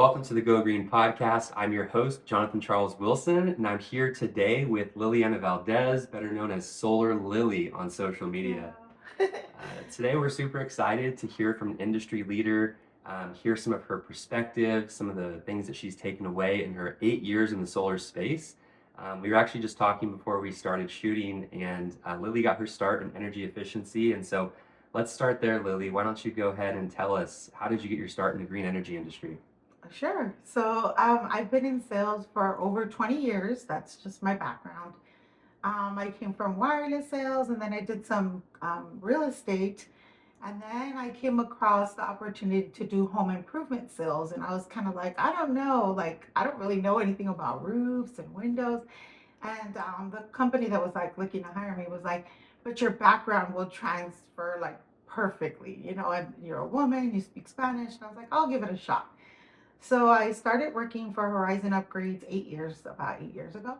welcome to the Go Green podcast. I'm your host, Jonathan Charles Wilson, and I'm here today with Liliana Valdez, better known as Solar Lily on social media. Today, we're super excited to hear from an industry leader, hear some of her perspective, some of the things that she's taken away in her 8 years in the solar space. We were actually just talking before we started shooting, and Lily got her start in energy efficiency. And so let's start there, Lily. Why don't you go ahead and tell us, how did you get your start in the green energy industry? Sure. So I've been in sales for over 20 years. That's just my background. I came from wireless sales and then I did some real estate. And then I came across the opportunity to do home improvement sales. And I was kind of like, I don't know, like, I don't really know anything about roofs and windows. And the company that was like looking to hire me was like, but your background will transfer like perfectly, and you're a woman, you speak Spanish. And I was like, I'll give it a shot. So I started working for Horizon Upgrades about 8 years ago.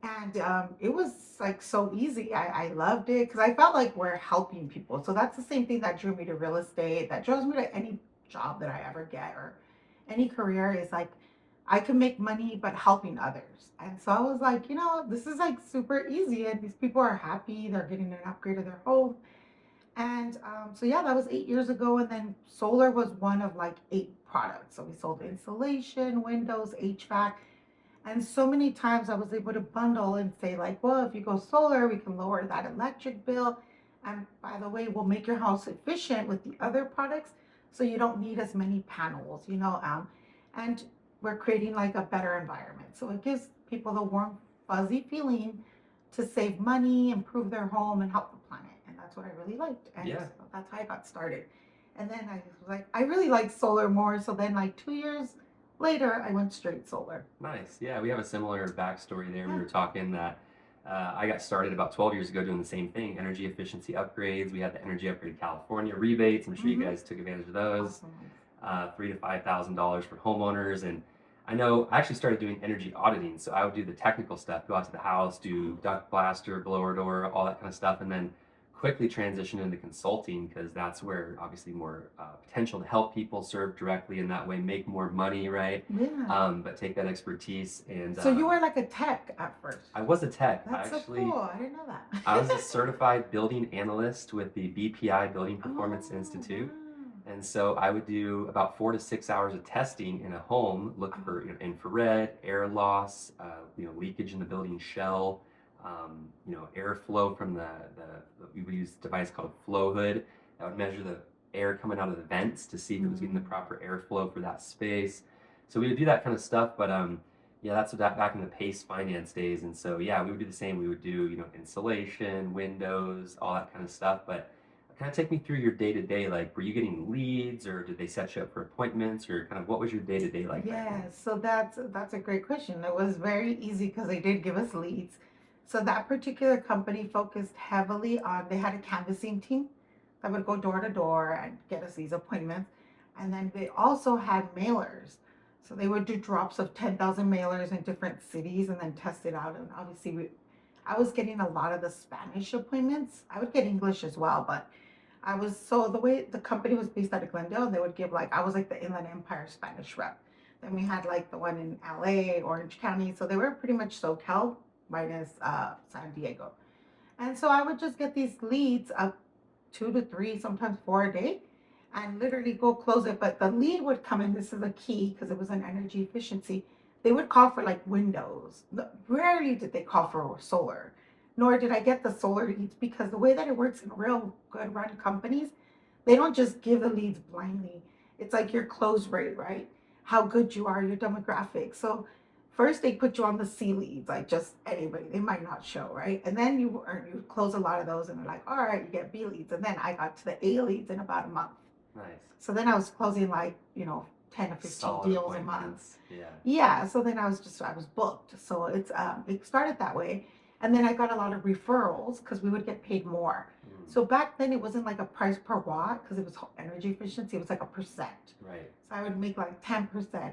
And it was like so easy. I loved it because I felt like we're helping people. So that's the same thing that drew me to real estate, that draws me to any job that I ever get or any career is like I can make money, but helping others. And so I was like, this is like super easy. And these people are happy. They're getting an upgrade of their home. And so yeah, that was 8 years ago. And then solar was one of like 8 products. So we sold insulation, windows, HVAC. And so many times I was able to bundle and say, like, well, if you go solar, we can lower that electric bill. And by the way, we'll make your house efficient with the other products. So you don't need as many panels, and we're creating like a better environment. So it gives people the warm, fuzzy feeling to save money, improve their home, and help the planet. And that's what I really liked. And Yeah, so that's how I got started. And then I was like, I really like solar more. So then, like 2 years later, I went straight solar. nice. Yeah, we have a similar backstory there. We Yeah. were talking that I got started about 12 years ago doing the same thing, energy efficiency upgrades. We had the Energy Upgrade California rebates. I'm sure you Mm-hmm. guys took advantage of those. Awesome. $3,000 to $5,000 for homeowners. And I know I actually started doing energy auditing. So I would do the technical stuff, go out to the house, do duct blaster, blower door, all that kind of stuff. And then quickly transition into consulting because that's where obviously more potential to help people serve directly in that way, make more money, right? Yeah. But take that expertise and So you were like a tech at first. I was a tech. That's so cool. I didn't know that. I was a certified building analyst with the BPI Building Performance Oh, Institute. wow. And so I would do about 4 to 6 hours of testing in a home, look for infrared, air loss, leakage in the building shell, airflow from we would use a device called a flow hood that would measure the air coming out of the vents to see if it was getting the proper airflow for that space. So we would do that kind of stuff, but yeah, that's what back in the PACE finance days. And so yeah, we would do the same. We would do insulation, windows, all that kind of stuff, but kind of take me through your day to day. Like, were you getting leads, or did they set you up for appointments, or kind of what was your day to day like back then? Yeah, so that's a great question. It was very easy because they did give us leads. So that particular company focused heavily on, they had a canvassing team that would go door to door and get us these appointments. And then they also had mailers. So they would do drops of 10,000 mailers in different cities and then test it out. And obviously I was getting a lot of the Spanish appointments. I would get English as well, but so the way the company was based out of Glendale, they would give like, I was like the Inland Empire Spanish rep. Then we had like the one in LA, Orange County. So they were pretty much SoCal minus San Diego. And so I would just get these leads of 2 to 3, sometimes 4 a day, and literally go close it. But the lead would come in, this is a key because it was an energy efficiency. They would call for like windows. Rarely did they call for solar, nor did I get the solar leads because the way that it works in real good run companies, they don't just give the leads blindly. It's like your close rate, right? How good you are, your demographics. So first they put you on the C leads, like just anybody, they might not show, right? And then you close a lot of those and they're like, all right, you get B leads. And then I got to the A leads in about a month. Nice. So then I was closing like, 10 or 15 Solid deals a month. appointments. Yeah. Yeah, so then I was booked. So it started that way. And then I got a lot of referrals because we would get paid more. So back then it wasn't like a price per watt because it was energy efficiency. It was like a percent. Right. So I would make like 10%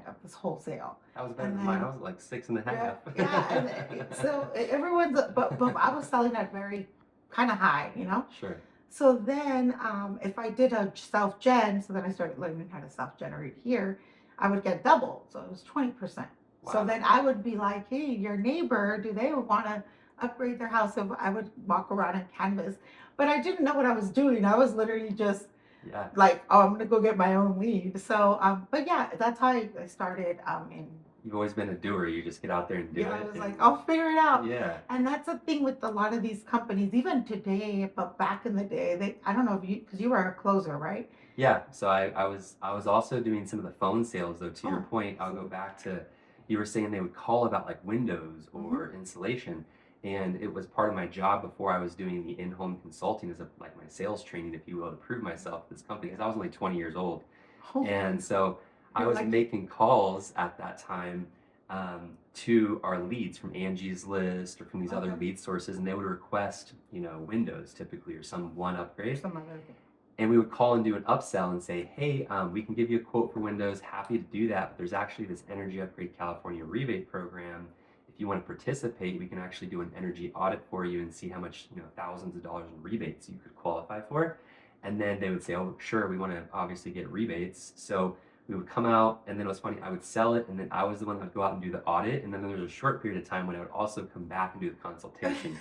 of this wholesale. That was better And than mine. then I was like 6.5. yeah, so everyone's, but I was selling at very kind of high. Sure. So then if I did a self-gen, so then I started learning how to self-generate here. I would get double. So it was 20%. So Wow. then I would be like, hey, your neighbor, do they want to upgrade their house? So I would walk around and canvas. But I didn't know what I was doing. I was literally just Yeah. like, oh, I'm gonna go get my own lead. So, but yeah, that's how I started. In You've always been a doer. You just get out there and do yeah, I it. was like, And I'll figure it out. yeah. And that's the thing with a lot of these companies, even today, but back in the day, I don't know if you, because you were a closer, right? Yeah, so I was also doing some of the phone sales though. To your Oh, point, I'll go awesome. back to you were saying they would call about like windows Hmm. or insulation, and it was part of my job before I was doing the in-home consulting as a like my sales training, if you will, to prove myself at this company because I was only 20 years old, Oh, and so I you're was lucky. making calls at that time to our leads from Angie's List or from these other Okay. lead sources, and they would request windows typically or some one Or upgrade. some other thing. And we would call and do an upsell and say, hey, we can give you a quote for Windows. Happy to do that. But there's actually this Energy Upgrade California rebate program. If you want to participate, we can actually do an energy audit for you and see how much, thousands of dollars in rebates you could qualify for. And then they would say, oh, sure, we want to obviously get rebates. So we would come out, and then it was funny, I would sell it, and then I was the one that would go out and do the audit. And then there was a short period of time when I would also come back and do the consultation.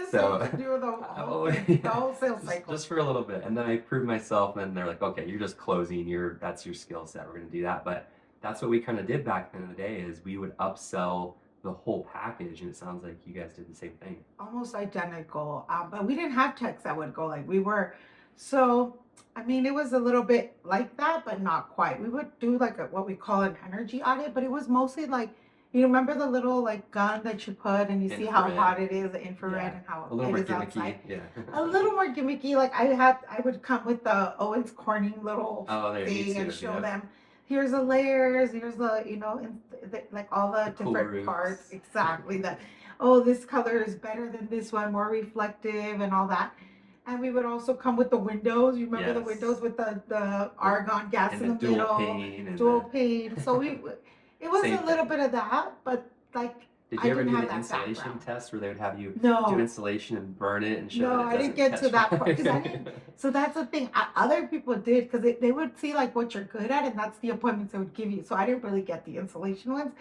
So So, to do the whole oh, thing, the yeah, whole sales cycle. just for a little bit, and then I proved myself, and they're like, okay, you're just closing. That's your skill set. We're gonna do that. But that's what we kind of did back then in the day is we would upsell the whole package, and it sounds like you guys did the same thing. Almost identical. But we didn't have techs that would go like we were. So, I mean, it was a little bit like that, but not quite. We would do like what we call an energy audit, but it was mostly like, you remember the little like gun that you put and you see how Infrared, hot it is, the infrared, yeah, and how a little it more is outside. gimmicky, yeah. A little more gimmicky. Like I would come with the Owens Corning little Oh, there, me thing and too. show Yep. them. Here's the layers. Here's the like all The the cool different parts. roofs. Exactly. The oh, this color is better than this one, more reflective and all that. And we would also come with the windows. You remember the windows Yes, with the the argon gas and in the the dual middle, pane and dual the pane. So it was same a little thing. bit of that, but like Did I you ever didn't do have the that insulation background. test where they would have you do No, insulation and burn it and show that no, it I didn't doesn't get to catch that part because I fire? didn't. So that's the thing. Other people did because they would see like what you're good at, and that's the appointments they would give you. So I didn't really get the insulation ones.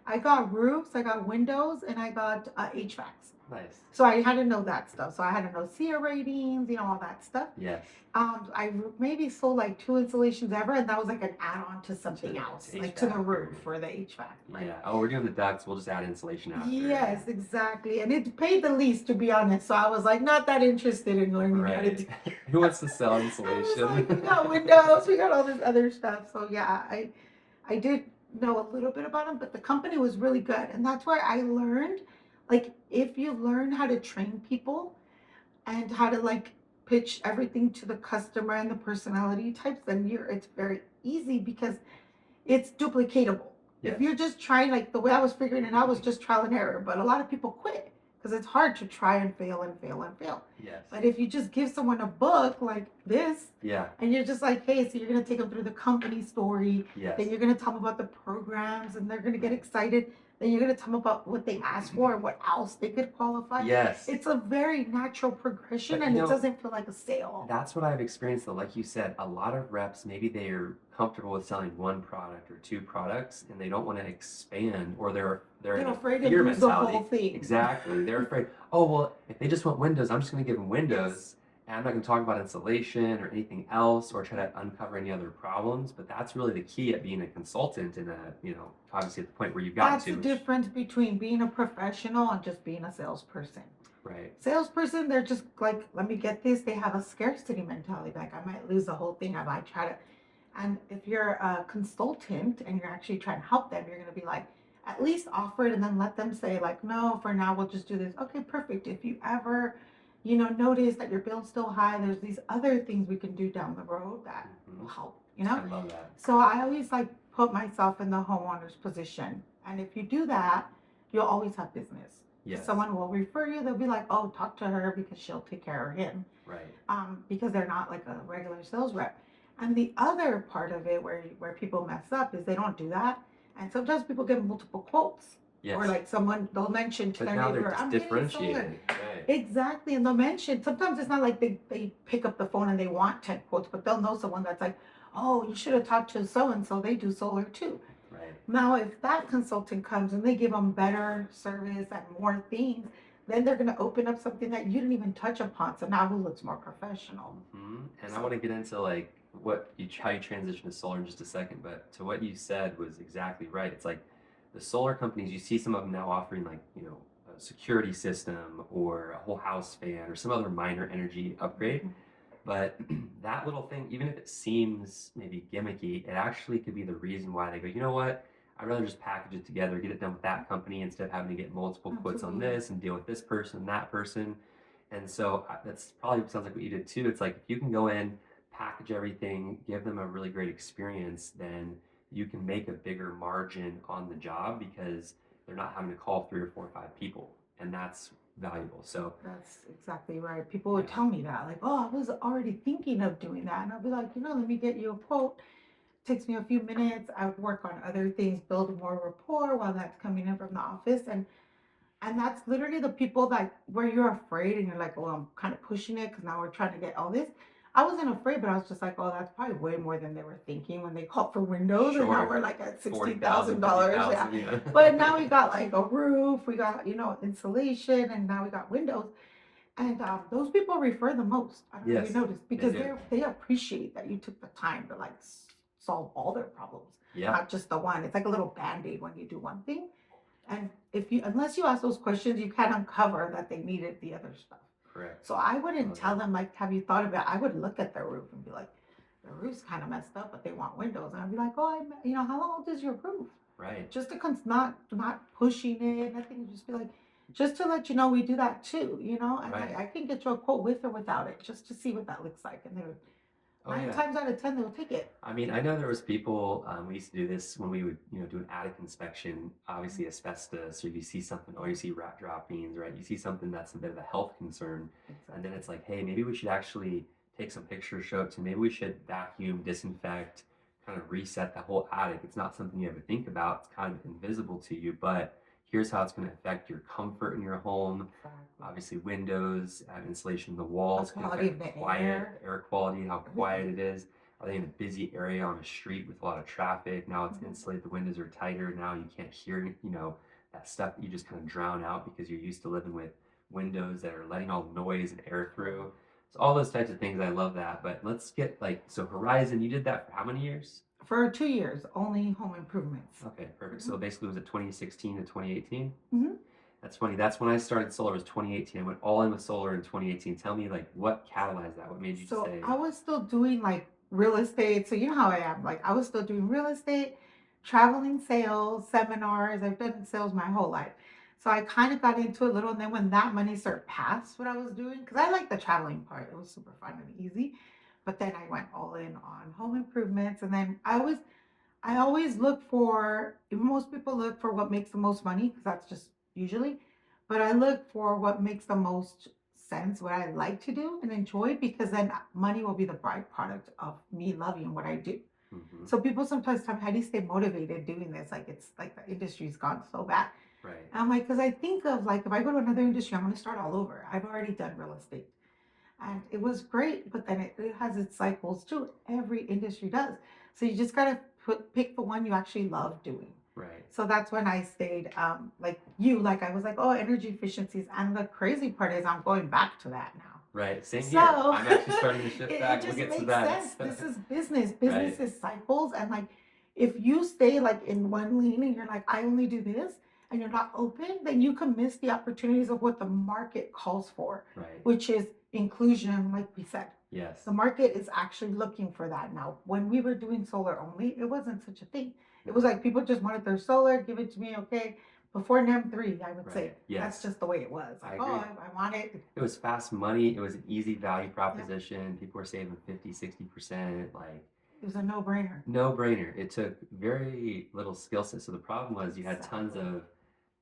I got roofs, I got windows, and I got HVACs. Nice. So I had to know that stuff. So I had to know SEER ratings, all that stuff. Yes. I maybe sold like two installations ever, and that was like an add-on to something To else, like to the HVAC roof or for the HVAC. Right. yeah. Oh, we're doing the ducts. We'll just add insulation after. Yes, exactly. And it paid the least, to be honest. So I was like, not that interested in learning how to Right. do. Who wants to sell I was like, we insulation? got windows, we got all this other stuff. So yeah, I did know a little bit about them, but the company was really good, and that's where I learned, like, if you learn how to train people and how to like pitch everything to the customer and the personality types, then it's very easy because it's duplicatable. If Yes. you're just trying, like the way I was figuring it out was just trial and error, but a lot of people quit because it's hard to try and fail and fail and fail. Yes. But if you just give someone a book like this, Yeah. and you're just like, hey, so you're gonna take them through the company story, Yes. then you're gonna tell them about the programs, and they're gonna get excited. Then you're gonna tell them about what they asked for and what else they could qualify. Yes. It's a very natural progression, But and it doesn't feel like a sale. that's what I've experienced though. Like you said, a lot of reps, maybe they're comfortable with selling one product or two products and they don't want to expand or they're in They're a afraid to fear lose the mentality. whole thing. Exactly. They're afraid, oh well, if they just want Windows, I'm just gonna give them Windows and I'm not gonna talk about insulation or anything else or try to uncover any other problems. But that's really the key at being a consultant and obviously at the point where you've gotten That's the to. difference between being a professional and just being a salesperson. Right. Salesperson, they're just like, let me get this. They have a scarcity mentality. Like, I might lose the whole thing. I might try to. And if you're a consultant and you're actually trying to help them, you're going to be like, at least offer it and then let them say, like, no, for now, we'll just do this. Okay, perfect. If you ever, notice that your bill's still high, there's these other things we can do down the road that will help, I love that. So I always like put myself in the homeowner's position. And if you do that, you'll always have business. Yes. Someone will refer you. They'll be like, "Oh, talk to her because she'll take care of him." Right. Because they're not like a regular sales rep. And the other part of it where people mess up is they don't do that. And sometimes people get multiple quotes. Yes. Or like they'll mention to But their now neighbor, they're just "I'm getting solar." differentiated. Right. Exactly. And they'll mention, sometimes it's not like they pick up the phone and they want 10 quotes, but they'll know someone that's like, oh, you should have talked to so and so. They do solar too. Right. Now, if that consultant comes and they give them better service and more things, then they're going to open up something that you didn't even touch upon. So now who looks more professional? And I want So, to get into like how you transition to solar in just a second, but to what you said was exactly right. It's like the solar companies, you see some of them now offering like, a security system or a whole house fan or some other minor energy upgrade. mhm, But that little thing, even if it seems maybe gimmicky, it actually could be the reason why they go, you know what? I'd rather just package it together, get it done with that company instead of having to get multiple quotes on absolutely. this and deal with this person and that person. And so that's probably sounds like what you did too. It's like if you can go in, package everything, give them a really great experience, then you can make a bigger margin on the job because they're not having to call 3 or 4 or 5 people. And that's valuable. So, That's exactly right. People would yeah, tell me that, like, oh, I was already thinking of doing that. And I'll be like, let me get you a quote. Takes me a few minutes. I would work on other things, build more rapport while that's coming in from the office. And that's literally the people that where you're afraid and you're like, oh, I'm kind of pushing it because now we're trying to get all this. I wasn't afraid, but I was just like, oh, that's probably way more than they were thinking when they called for windows, and now sure. we're like at 40,000, $60,000. Yeah. 50,000, yeah. But now we got like a roof, we got, insulation, and now we got windows. And those people refer the most. I don't know if you Yes, noticed they because do. they appreciate that you took the time to like solve all their problems, Yep, not just the one. It's like a little band-aid when you do one thing. And if you unless you ask those questions, you can't uncover that they needed the other stuff. correct. So I wouldn't Love tell that. them like, have you thought about it? I would look at their roof and be like, the roof's kind of messed up, but they want windows. And I'd be like, oh, how long is your roof? Right. Just to not pushing it, nothing. Just be like, just to let you know we do that too, and Right. I can get you a quote with or without it just to see what that looks like. And they're Oh nine yeah. times out of 10, they'll take it. I mean, I know there was people. We used to do this when we would, do an attic inspection. Mhm. Obviously, asbestos, or you see something, or you see rat droppings, right? You see something that's a bit of a health concern, and then Exactly. it's like, hey, maybe we should actually take some pictures, show it to. Maybe we should vacuum, disinfect, kind of reset the whole attic. It's not something you ever think about. It's kind of invisible to you, but here's how it's going to affect your comfort in your home. Exactly. Obviously, windows, insulation in the The walls can quality affect of the the air quality, how quiet everything. it is. Are they in a busy area on a street with a lot of traffic? Now it's Mhm. insulated, the windows are tighter. Now you can't hear, that stuff that you just kind of drown out because you're used to living with windows that are letting all the noise and air Correct. through. So all those types of things, I love that. But let's get like, so Horizon, you did that for how many years? For 2 years, only home improvements. Okay, perfect. Hmm. So basically, was it 2016 to 2018? Hmm. That's funny. That's when I started solar. Was 2018. I went all in with solar in 2018. Tell me, like, what catalyzed that? What made you So say, I was still doing like real estate. So you know how I am. Like I was still doing real estate, traveling sales, seminars. I've done sales my whole life. So I kind of got into it a little. And then when that money surpassed what I was doing, because I like the traveling part, it was super fun and easy. But then I went all in on home improvements. And then I always look for, most people look for what makes the most money because that's just usually, but I look for what makes the most sense, what I like to do and enjoy, because then money will be the byproduct of me loving what I do. mm-hmm, So people sometimes tell me, how do you stay motivated doing this? Like it's like the industry's gone so bad. right, And I'm like, because I think of like, if I go to another industry, I'm going to start all over. I've already done real estate and it was great, but then it has its cycles too. Every industry does. So you just gotta pick the one you actually love doing. right, So that's when I stayed, like you, like I was like, oh, energy efficiencies. And the crazy part is I'm going back to that now. right? Same here. So I'm actually starting to shift it back. We'll just get to makes that. sense. This is business. Right, Business is cycles. And like if you stay like in one lane and you're like, I only do this, and you're not open, then you can miss the opportunities of what the market calls for, right. which is inclusion, like we said. Yes. The market is actually looking for that now. When we were doing solar only, it wasn't such a thing. It was No. like people just wanted their solar, give it to me, okay. Before NEM 3, I would say Right. that's Yes. just the way it was. I Like, oh, agree. I want it. It was fast money. It was an easy value Yeah, proposition. People were saving 50, 60%. Like, it was a no-brainer. no brainer. It took very little skill set. So the problem was you had tons Exactly. of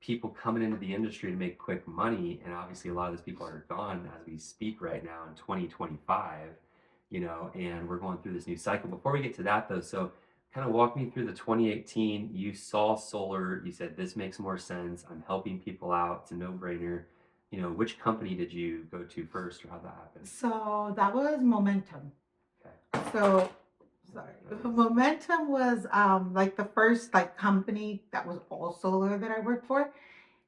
people coming into the industry to make quick money. And obviously, a lot of those people are gone as we speak right now in 2025, and we're going through this new cycle. Before we get to that, though, so kind of walk me through the 2018. You saw solar. You said, this makes more sense. I'm helping people out. It's a no brainer. Which company did you go to first or how that happened? So that was momentum. Okay. So Sorry. Nice. Momentum was like the first like company that was all solar that I worked for.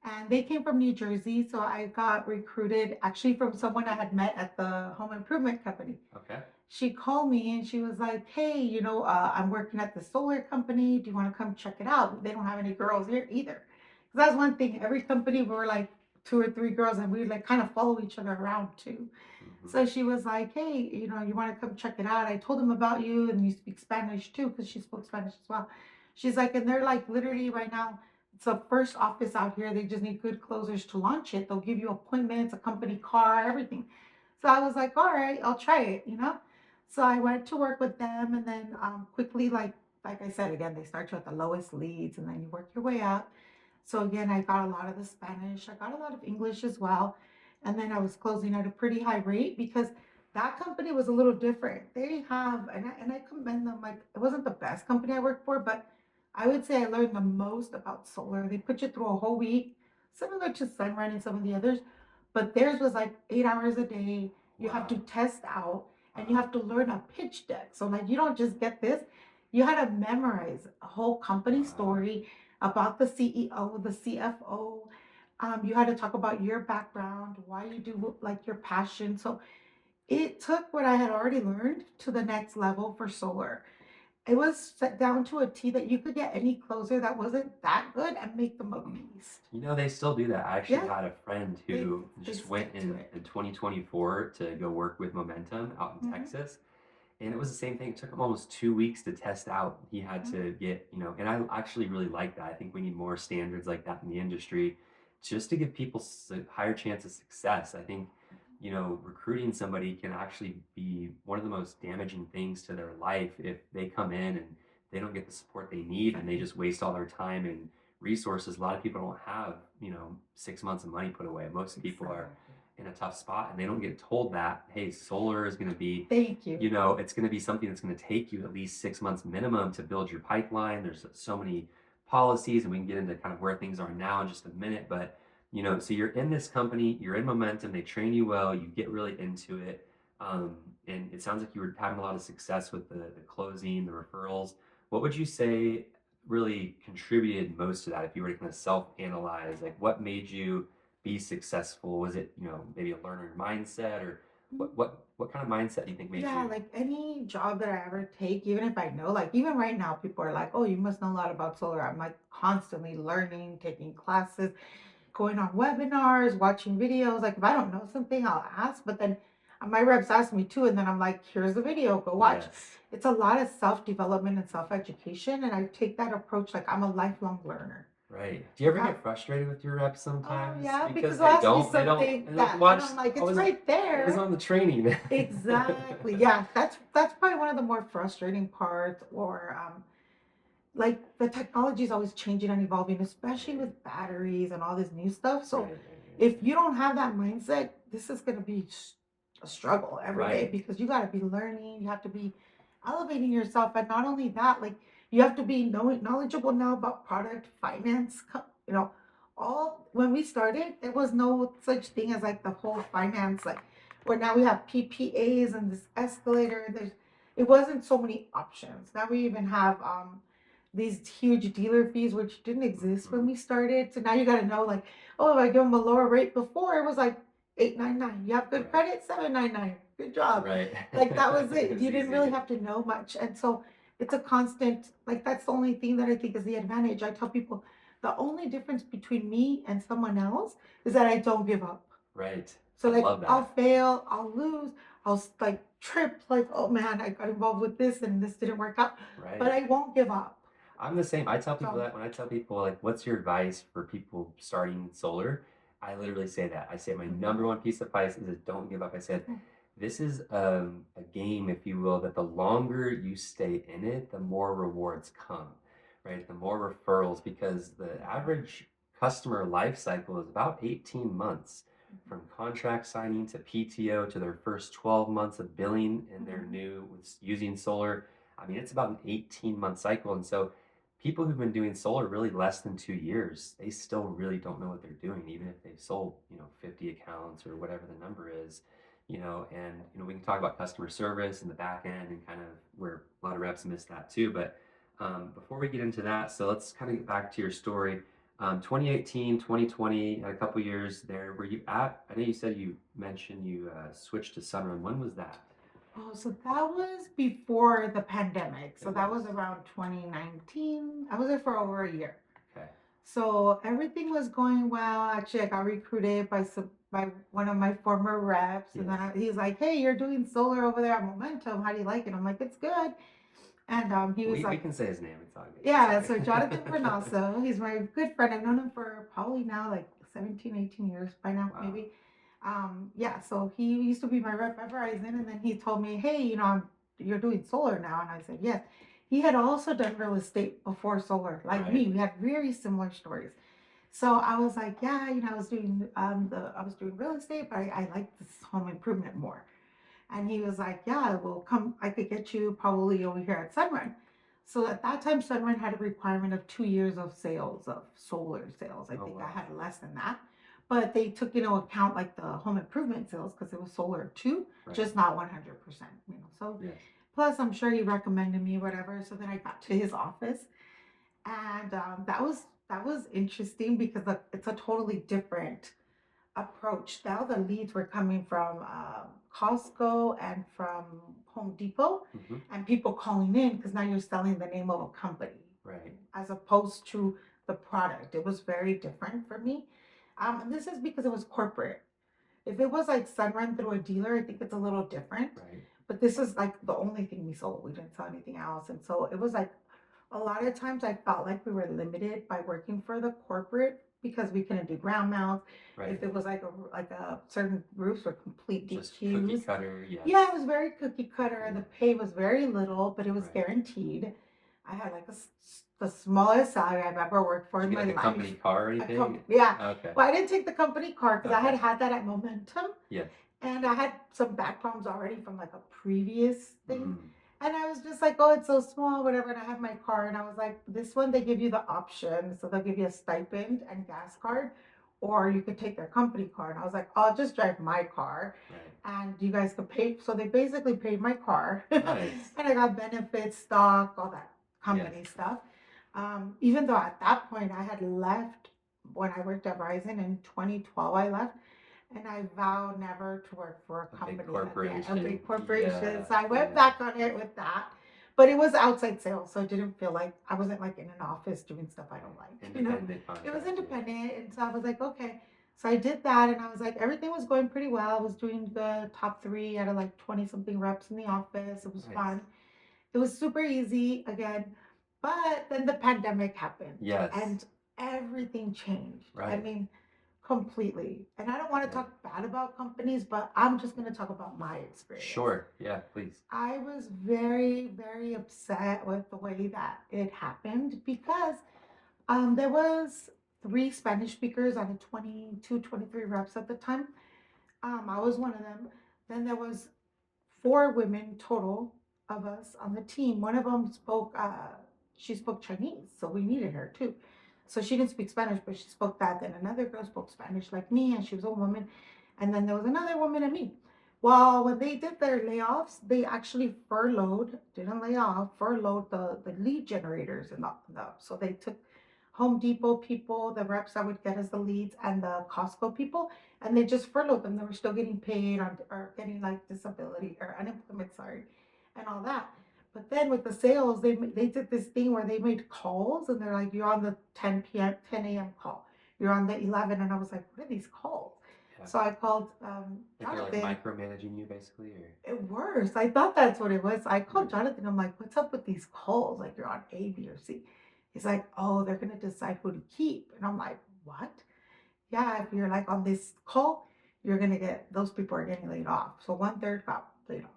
And they came from New Jersey, so I got recruited actually from someone I had met at the home improvement company. Okay. She called me and she was like, "Hey, I'm working at the solar company. Do you want to come check it out? They don't have any girls here either." Because that's one thing. Every company we were like two or three girls, and we like kind of follow each other around too. Hmm. So she was like, "Hey, you want to come check it out? I told them about you, and you speak Spanish too, because she spoke Spanish as well." She's like, and they're like literally right now. It's the first office out here. They just need good closers to launch it. They'll give you appointments, a company car, everything. So I was like, all right, I'll try it. So I went to work with them, and then quickly, like I said again, they start you at the lowest leads, and then you work your way up. So again, I got a lot of the Spanish, I got a lot of English as well. And then I was closing at a pretty high rate because that company was a little different. They have, and I commend them, like, it wasn't the best company I worked for, but I would say I learned the most about solar. They put you through a whole week, similar to Sunrun and some of the others, but theirs was like 8 hours a day. You have to Wow. test out and you Wow. have to learn a pitch deck. So, like, you don't just get this, you had to memorize a whole company Wow. story about the CEO, the CFO. You had to talk about your background, why you do like your passion. So it took what I had already learned to the next level for solar. It was set down to a T that you could get any closer that wasn't that good and make them a beast. They still do that. I actually Yeah, had a friend they who they just went stick to it. in 2024 to go work with Momentum out in Hmm. Texas. And it was the same thing. It took him almost 2 weeks to test out. He had Hmm. to get, and I actually really like that. I think we need more standards like that in the industry just to give people a higher chance of success. I think, recruiting somebody can actually be one of the most damaging things to their life if they come in and they don't get the support they need and they just waste all their time and resources. A lot of people don't have, 6 months of money put away. Most people are Exactly. in a tough spot and they don't get told that, hey, solar is going to be, Thank you. it's going to be something that's going to take you at least 6 months minimum to build your pipeline. There's so many policies, and we can get into kind of where things are now in just a minute. But, so you're in this company, you're in Momentum, they train you well, you get really into it. And it sounds like you were having a lot of success with the closing, the referrals. What would you say really contributed most to that if you were to kind of self-analyze? Like, what made you be successful? Was it, maybe a learner mindset, or what kind of mindset do you think made Yeah, you? like any job that I ever take, even if I know, like even right now, people are like, "Oh, you must know a lot about solar." I'm like constantly learning, taking classes, going on webinars, watching videos. Like if I don't know something, I'll ask, but then my reps ask me too, and then I'm like, "Here's the video, go watch." Yes. It's a lot of self-development and self-education, and I take that approach like I'm a lifelong learner. Right. Do you ever Uh, get frustrated with your reps oh sometimes yeah, because because they'll ask me something they don't that, and watch? I'm like, I "It's was right I was there." on the training. Exactly. Yeah, that's probably one of the more frustrating parts, or like the technology is always changing and evolving, especially Right. with batteries and all this new stuff. Right. So Right. if you don't have that mindset, this is going to be a struggle every day Right. because you got to be learning, you have to be elevating yourself, and not only that, like you have to be knowledgeable now about product finance. All when we started, there was no such thing as like the whole finance, like where now we have PPAs and this escalator. It wasn't so many options. Now we even have these huge dealer fees which didn't exist when Mhm. we started. So now you got to know like, oh, if I give them a lower rate before, it was like 899. You have good Right. credit, 799. Good job. Right. Like that was It it. was You didn't really easy. have to know much. And so it's a constant, like that's the only thing that I think is the advantage. I tell people the only difference between me and someone else is that I don't give up. Right. So I like love I'll that. fail, I'll lose, I'll like trip, like, oh man, I got involved with this and this didn't work out. But Right. I won't give up. I'm the same. I tell people So that when I tell people, like, what's your advice for people starting solar? I literally say that. I say my mhm. number one piece of advice is don't give up. I said, Mm, this is a game, if you will, that the longer you stay in it, the more rewards come, right? The more referrals, because the average customer life cycle is about 18 months from contract signing to PTO to their first 12 months of billing in their mhm. new with using solar. I mean, it's about an 18-month cycle. And so people who've been doing solar really less than 2 years, they still really don't know what they're doing, even if they've sold, 50 accounts or whatever the number is. and we can talk about customer service and the back end and kind of where a lot of reps miss that too. But before we get into that, so let's kind of get back to your story. 2018, 2020, had a couple years there. Were you at? I know you said you mentioned you switched to Sunrun. When was that? Oh, so that was before the pandemic. So It that was was. around 2019. I was there for over a year. Okay. So everything was going well. Actually, I got recruited by one of my former reps, and Yes. then he's like, "Hey, you're doing solar over there at Momentum. How do you like it?" I'm like, "It's good." And he was We like, can say his name. It's all good. "Yeah." Sorry. So Jonathan Pernasso, he's my good friend. I've known him for probably now like 17, 18 years by now, Wow. maybe. Yeah. So he used to be my rep at Verizon, and then he told me, "Hey, you're doing solar now," and I said, "Yes." He had also done real estate before solar, like Right. me. We had very similar stories. So I was like, yeah, I was doing real estate, but I like this home improvement more. And he was like, yeah, well, come, I could get you probably over here at Sunrun. So at that time, Sunrun had a requirement of 2 years of sales of solar sales. I Oh think I wow. had less than that, but they took into account like the home improvement sales because it was solar too, Right. just not 100%. So Yes. plus, I'm sure he recommended me, whatever. So then I got to his office, and that was interesting because it's a totally different approach. Now the leads were coming from Costco and from Home Depot, Hmm. and people calling in because now you're selling the name of a company Right. as opposed to the product. It was very different for me, and this is because it was corporate. If it was like Sunrun through a dealer, I think it's a little different. Right. But this is like the only thing we sold. We didn't sell anything else, and so it was like a lot of times I felt like we were limited by working for the corporate because we couldn't do ground mounts. Right. If it was like a certain roofs were complete Just cookie DQs. cutter. Yes. Yeah, it was very cookie cutter. Yeah. The pay was very little, but it was Right. guaranteed. I had like the smallest salary I've ever worked for Did in you my get like a life. company car or anything? Yeah. Okay. Well, I didn't take the company car because I Okay. had that at Momentum, Yes. and I had some back problems already from like a previous thing. Mm. And I was just like, oh, it's so small, whatever. And I have my car, and I was like, this one, they give you the option. So they'll give you a stipend and gas card, or you could take their company car. And I was like, I'll just drive my car, Right. and you guys could pay. So they basically paid my car. Nice. And I got benefits, stock, all that Yes. company stuff. Even though at that point I had left when I worked at Verizon in 2012, I left. And I vowed never to work for a A big company again, a corporation. big corporation. Yeah. So I went Yeah. back on it with that. But it was outside sales, so it didn't feel like I wasn't like in an office doing stuff I don't like. Independent It was contractor. independent. And so I was like, okay. So I did that, and I was like, everything was going pretty well. I was doing the top three out of like 20 something reps in the office. It was Nice. fun. It was super easy again. But then the pandemic happened, Yes. and everything changed. I Right. mean, completely. And I don't want to Yeah. talk bad about companies, but I'm just going to talk about my experience. Sure. Yeah. Please. I was very, very upset with the way that it happened because there was three Spanish speakers out of 22, 23 reps at the time. I was one of them. Then there was four women total of us on the team. One of them she spoke Chinese, so we needed her too. So she didn't speak Spanish, but she spoke that. Then another girl spoke Spanish like me, and she was a woman. And then there was another woman and me. Well, when they did their layoffs, they actually didn't lay off, furloughed the lead generators and so they took Home Depot people, the reps that would get us the leads, and the Costco people, and they just furloughed them. They were still getting paid or getting like disability or unemployment, sorry, and all that. But then with the sales, they did this thing where they made calls, and they're like, "You're on the 10 p.m., 10 a.m. call. You're on the 11," and I was like, "What are these calls?" Yeah. So I called Like they're like Jonathan. micromanaging you basically, or Worse. I thought that's what it was. I called right. Jonathan. I'm like, what's up with these calls? Like, you're on A, B, or C. He's like, oh, they're going to decide who to keep. And I'm like, what? Yeah, if you're like on this call, you're going to those people are getting laid off. So one third got laid off.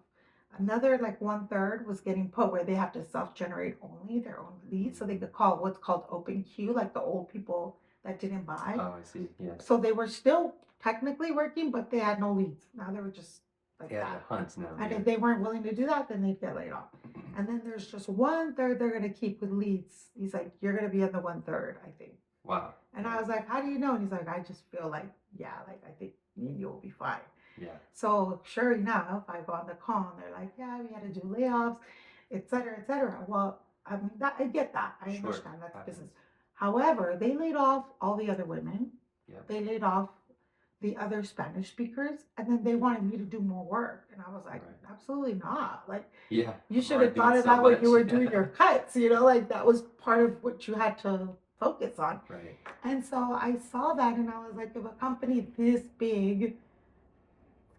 Another like one third was getting put where they have to self generate only their own leads. So they could call what's called open queue, like the old people that didn't buy. Oh, I see. Yes. So they were still technically working, but they had no leads. Now they were just like Yeah, that. the hunts now. And Yeah. if they weren't willing to do that, then they'd get laid off. And then there's just one third they're gonna keep with leads. He's like, you're gonna be in the one third, I think. Wow. And I was like, how do you know? And he's like, I just feel like, yeah, like I think me and you will be fine. Yeah. So sure enough, I go on the call and they're like, yeah, we had to do layoffs, et cetera, et cetera. Well, I mean, that, I get that. I Sure. understand that's business. Happens. However, they laid off all the other women. Yep. They laid off the other Spanish speakers, and then they wanted me to do more work. And I was like, Right. absolutely not. Like, Yeah. you I'm should already have doing thought of so that when you much. were doing your cuts, like that was part of what you had to focus on. Right. And so I saw that and I was like, if a company this big,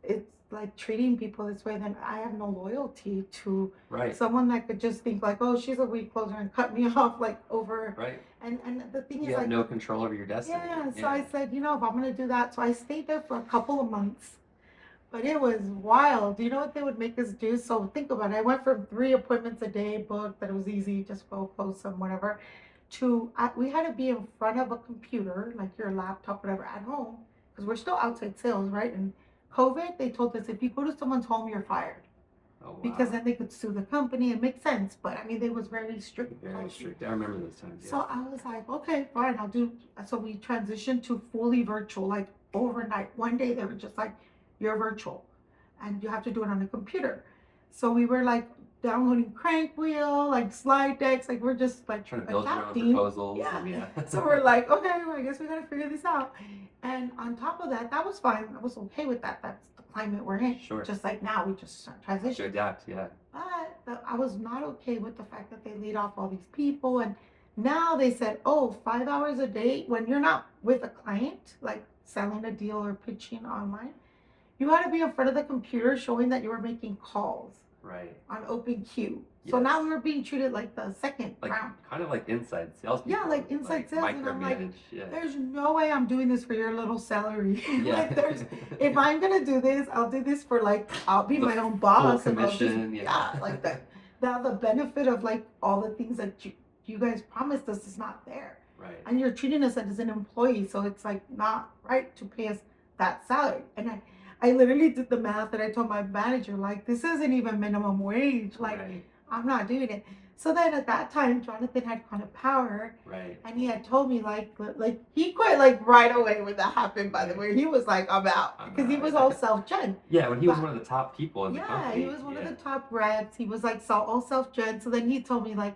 it's like treating people this way, then I have no loyalty to Right. someone that could just think like, oh, she's a weak closer and cut me off like over. Right. And the thing You is have like, no control over your destiny. yeah. So Yeah. I said, if I'm gonna do that, so I stayed there for a couple of months. But it was wild. Do you know what they would make us do? So think about it. I went from 3 appointments a day booked that it was easy, just go close them, whatever, to we had to be in front of a computer, like your laptop, whatever, at home, because we're still outside sales, right? And COVID, they told us if you go to someone's home, you're fired Oh because wow. then they could sue the company. It makes sense, but I mean, they was very strict Very policy. strict. I remember those times. Yeah. So I was like, okay, fine, I'll do. So we transitioned to fully virtual, like overnight. One day they were just like, you're virtual and you have to do it on a computer. So we were like downloading crank wheel, like slide decks, like we're just like Trying to build your own adapting. proposals. Yeah. And yeah. So we're like, okay, well, I guess we gotta figure this out. And on top of that, that was fine. I was okay with that. That's the climate we're in. Sure. Just like now, we just To transition. adapt. Yeah. But I was not okay with the fact that they laid off all these people. And now they said, oh, 5 hours a day when you're not with a client, like selling a deal or pitching online, you had to be in front of the computer showing that you were making calls Right. on open queue. So now Yes. we were being treated like the second Like round. kind of like inside salespeople. Yeah, like inside sales. And I'm like, micromanage. Yeah. there's no way I'm doing this for your little salary. Yeah. Like if I'm gonna do this, I'll do this for like I'll be The my own full boss and I'll just commission. Yeah. like that. Now the benefit of like all the things that you guys promised us is not there. Right. And you're treating us as an employee, so it's like not right to pay us that salary. And I literally did the math and I told my manager, like, this isn't even minimum wage. Like, Right. I'm not doing it. So then at that time, Jonathan had kind of power Right. and he had told me like he quit like right away when that happened, by the Right. way. He was like, I'm out. I'm Because he out. was all self-gen. Yeah, when he was But one of the top people in the yeah, company. he was one of Yeah. the top reps. He was like all self-gen. So then he told me like,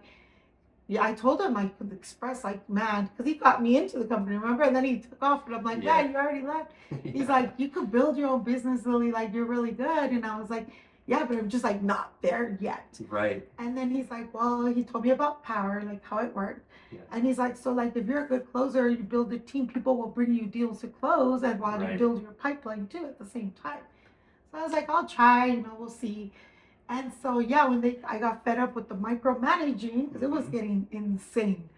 yeah, I told him I could express like, man, because he got me into the company, remember? And then he took off, and I'm like, Yeah. man, you already left. He's Yeah. like, you could build your own business, Lily. Like, you're really good. And I was like, yeah, but I'm just like not there yet. Right. And then he's like, well, he told me about power, like how it worked. Yeah. And he's like, so like if you're a good closer, you build a team, people will bring you deals to close, and while you Right. build your pipeline too at the same time. So I was like, I'll try, we'll see. And so yeah, I got fed up with the micromanaging because it was Mhm. getting insane.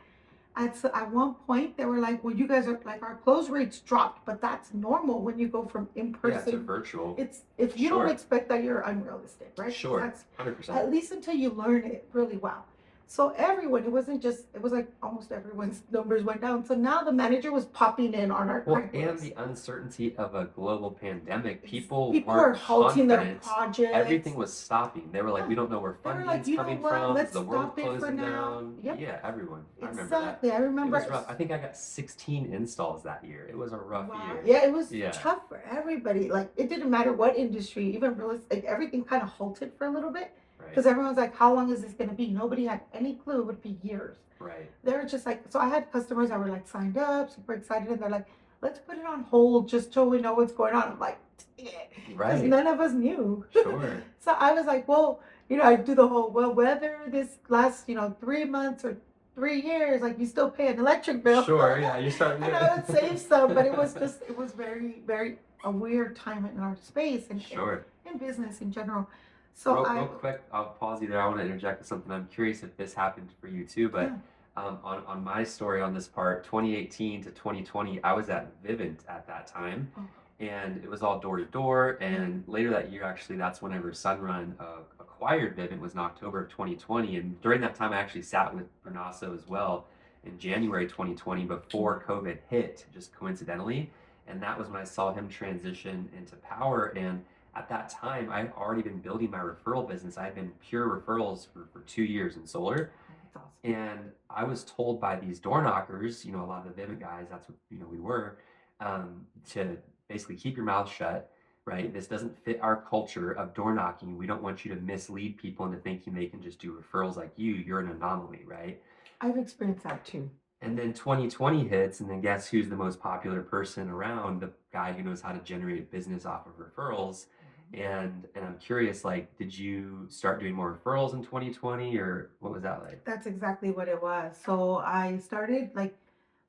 At one point they were like, well, you guys are like our close rates dropped, but that's normal when you go from in Yeah, to person. virtual. It's if you Sure. don't expect that, you're unrealistic, right? Sure. That's 100%. at least until you learn it really well. So everyone, it wasn't just, it was like almost everyone's numbers went down. So now the manager was popping in on our Well, credit and list. the uncertainty of a global pandemic, people People weren't are halting their confident. projects. Everything was stopping. They were like, Yeah. we don't know where They were like, funding's you know coming what? from. Let's The world stop it for closing now. down. Yep. Yeah, everyone. I remember that. Exactly. I It remember. was rough. I think I got 16 installs that year. It was a rough Wow. year. Yeah, it was Yeah. tough for everybody. Like it didn't matter what industry, even real estate, like, everything kind of halted for a little bit because Right. everyone's like, how long is this going to be? Nobody had any clue. It would be years. Right. They were just like, so I had customers that were like signed up, super excited, and they're like, let's put it on hold just till we know what's going on. I'm like, because Right. none of us knew. Sure. So I was like, well, I do the whole, well, whether this lasts, 3 months or 3 years, like you still pay an electric bill. Sure. Yeah. You start. And I would save some, but it was very, very a weird time in our space and Sure. in business in general. So Real quick, I'll pause you there. I want to interject with something. I'm curious if this happened for you too, but yeah. on my story on this part, 2018 to 2020, I was at Vivint at that time, Oh. and it was all door to door. And later that year, actually, that's whenever Sunrun acquired Vivint was in October of 2020. And during that time, I actually sat with Bernasso as well in January 2020 before COVID hit, just coincidentally. And that was when I saw him transition into power. And at that time, I had already been building my referral business. I had been pure referrals for 2 years in solar. That's awesome. And I was told by these door knockers, a lot of the Vivint guys, that's what we were, to basically keep your mouth shut. right? This doesn't fit our culture of door knocking. We don't want you to mislead people into thinking they can just do referrals like you. You're an anomaly, right? I've experienced that too. And then 2020 hits, and then guess who's the most popular person around? The guy who knows how to generate a business off of referrals. Mhm. And I'm curious, like, did you start doing more referrals in 2020, or what was that like? That's exactly what it was. So I started like,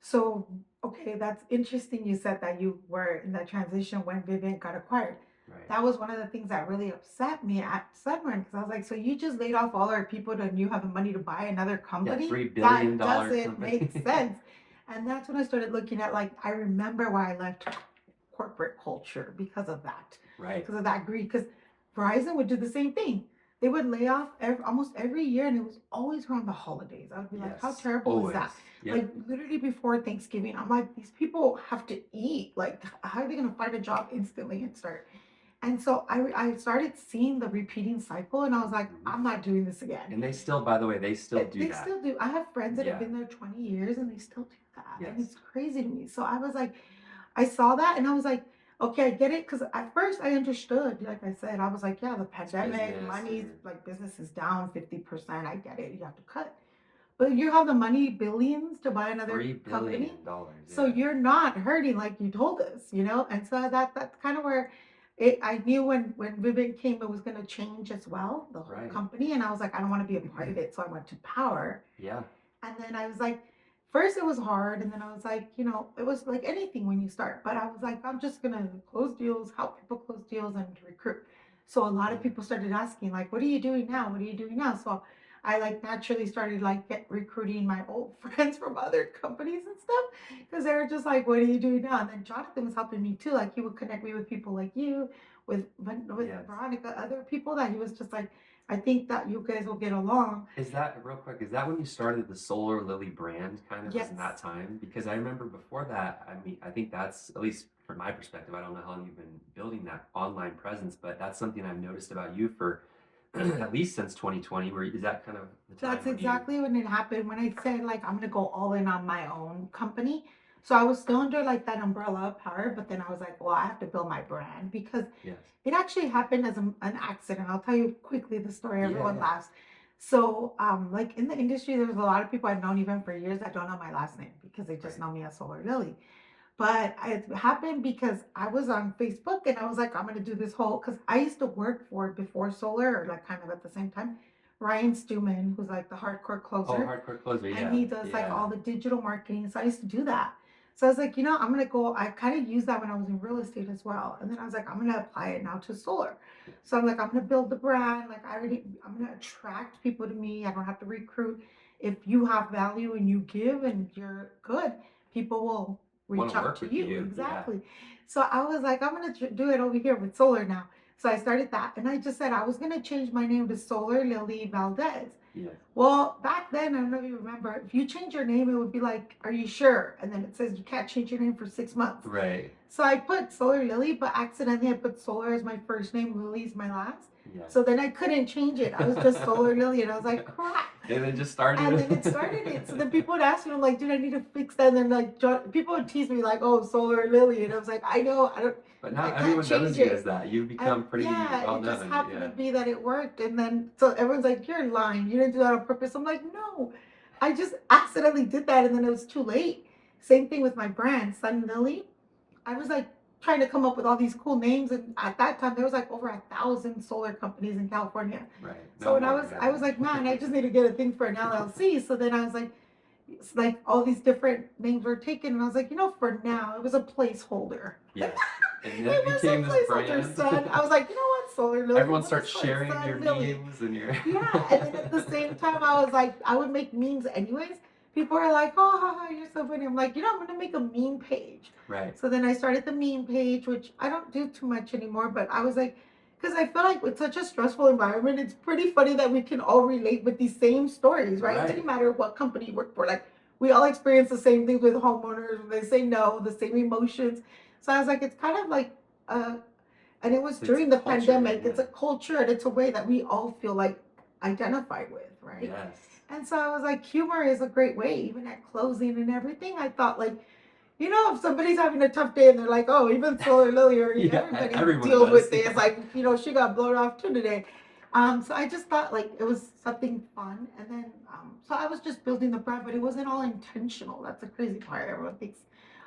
so okay, that's interesting. You said that you were in that transition when Vivint got acquired. Right. That was one of the things that really upset me at Sunrun because I was like, so you just laid off all our people and you have the money to buy another Yeah, company? $3 billion Doesn't make company. sense. And that's when I started looking at like, I remember why I left corporate culture because of that, Right. because of that greed. Because Verizon would do the same thing. They would lay off almost every year, and it was always around the holidays. I would be like, how Yes, terrible is always. that? Yep. Like, literally before Thanksgiving, I'm like, these people have to eat. Like, how are they going to find a job instantly and start? And so I started seeing the repeating cycle, and I was like, Mhm. I'm not doing this again. And they still, by the way, they still do They that. still do. I have friends that have Yeah. been there 20 years, and they still do that. And Yes. it's crazy to me. So I was like, I saw that and I was like, okay, I get it. Because at first I understood, like I said, I was like, yeah, the It's pandemic, business money's or like business is down 50%. I get it. You have to cut. But you have the money, billions, to buy another company. $3 billion. So Yeah. you're not hurting like you told us, you know? And so that's kind of where I knew when Vivint came, it was going to change as well, the whole Right. company. And I was like, I don't want to be a part of it. So I went to Power. Yeah. And then I was like, first it was hard. And then I was like, it was like anything when you start. But I was like, I'm just going to close deals, help people close deals and recruit. So a lot of Yeah. people started asking, like, what are you doing now? What are you doing now? So I like naturally started like recruiting my old friends from other companies and stuff because they were just like, what are you doing now? And then Jonathan was helping me too. Like he would connect me with people like you, with Yes. Veronica, other people that he was just like, I think that you guys will get along. Is that real quick? Is that when you started the Solar Lily brand? Kind of was in that Yes. time? Because I remember before that. I mean, I think that's at least from my perspective. I don't know how long you've been building that online presence, but that's something I've noticed about you for at least since 2020. Where is that kind of the That's time when you? exactly when it happened. When I said like I'm gonna go all in on my own company. So I was still under like that umbrella of Power, but then I was like, well, I have to build my brand because Yes. it actually happened as an accident. I'll tell you quickly the story. Yeah. Everyone Yeah. laughs. So, like in the industry, there's a lot of people I've known even for years that don't know my last name because they just Right. know me as Solar Lily. But it happened because I was on Facebook and I was like, I'm gonna do this whole because I used to work for before Solar or like kind of at the same time. Ryan Stewman, who's like the hardcore Oh, closer, hardcore closer. and Yeah. he does like Yeah. all the digital marketing. So I used to do that. So I was like, I'm gonna go. I kind of used that when I was in real estate as well. And then I was like, I'm gonna apply it now to solar. Yes. So I'm like, I'm gonna build the brand. Like I'm gonna attract people to me. I don't have to recruit. If you have value and you give and you're good, people will Want reach to out work to with you. you? Yeah. Exactly. So I was like, I'm gonna do it over here with solar now. So I started that, and I just said I was gonna change my name to Solar Lily Valdez. Yes. Well, back then, I don't know if you remember, if you change your name, it would be like, are you sure? And then it says you can't change your name for 6 months. Right. So I put Solar Lily, but accidentally I put Solar as my first name, Lily's my last. Yes. So then I couldn't change it. I was just Solar Lily, and I was like, crap. And then just started And it. then it started it. So then people would ask me, I'm like, dude, I need to fix that. And then like people would tease me like, oh, Solar Lily, and I was like, I know, But I now can't everyone knows change you as it. that. You've And become pretty yeah, well it just known. happened to Yeah. be that it worked. And then so everyone's like, you're lying. You didn't do that on purpose. I'm like, no, I just accidentally did that. And then it was too late. Same thing with my brand, Sun Lily. I was like trying to come up with all these cool names. And at that time, there was like over 1,000 solar companies in California. Right. So No when more. I was like, man, I just need to get a thing for an LLC. So then I was like, it's like all these different names were taken. And I was like, for now, it was a placeholder. Yes. And then It it was became a this placeholder, son. I brand. was like, you know what, Solar Lily, Everyone we'll starts just call it sharing your Sun Lily. memes and your. Yeah, and then at the same time, I was like, I would make memes anyways. People are like, oh, haha, you're so funny. I'm like, I'm gonna make a meme page. Right. So then I started the meme page, which I don't do too much anymore, but I was like, because I feel like with such a stressful environment, it's pretty funny that we can all relate with these same stories, right? It didn't Right. matter what company you work for. Like, we all experience the same things with homeowners when they say no, the same emotions. So I was like, it's kind of like, uh, and it was It's during the culture. pandemic. It's Yeah. a culture and it's a way that we all feel like identified with, right? Yes. And so I was like, humor is a great way, even at closing and everything. I thought like if somebody's having a tough day and they're like, oh, even Solar Lily or Yeah, everybody everyone deals does. with this. Like, she got blown off too today. So I just thought like it was something fun. And then, so I was just building the brand, but it wasn't all intentional. That's the crazy part. Everyone thinks,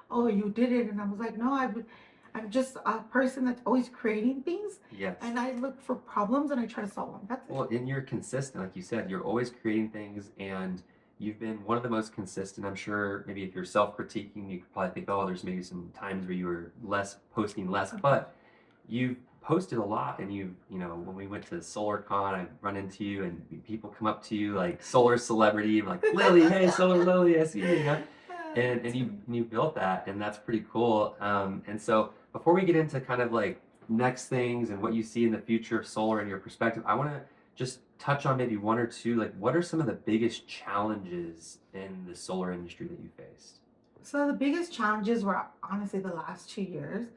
oh, you did it. And I was like, no, I'm just a person that's always creating things. Yes. And I look for problems and I try to solve them. That's it. Well, and you're consistent, like you said, you're always creating things, and you've been one of the most consistent. I'm sure maybe if you're self-critiquing, you could probably think, oh, there's maybe some times where you were posting less, but you've posted a lot, and when we went to SolarCon, I run into you, and people come up to you like solar celebrity, like Lily, hey, Solar Lily, I see you, and you built that, and that's pretty cool. And so before we get into kind of like next things and what you see in the future of solar and your perspective, I want to just touch on maybe one or two, like what are some of the biggest challenges in the solar industry that you faced? So the biggest challenges were honestly the last 2 years.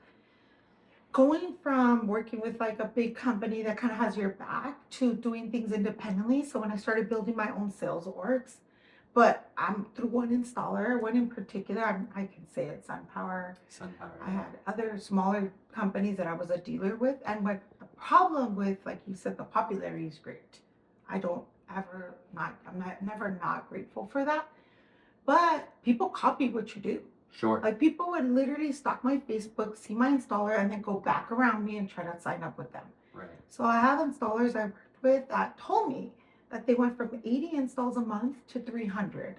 Going from working with like a big company that kind of has your back to doing things independently. So when I started building my own sales orgs, but I'm through one installer, one in particular, I can say it's SunPower. SunPower. I had other smaller companies that I was a dealer with. And what the problem with, like you said, the popularity is great. I don't ever not, I'm not never not grateful for that. But people copy what you do. Sure. Like people would literally stalk my Facebook, see my installer, and then go back around me and try to sign up with them. Right. So I have installers I worked with that told me that they went from 80 installs a month to 300.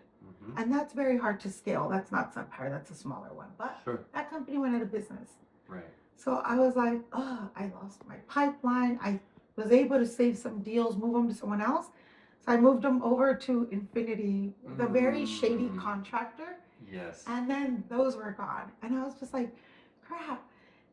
And that's very hard to scale. That's not SunPower, that's a smaller one. But Sure. that company went out of business. Right. So I was like, oh, I lost my pipeline. I was able to save some deals, move them to someone else. So I moved them over to Infinity, the very shady contractor. Yes. And then those were gone. And I was just like, crap.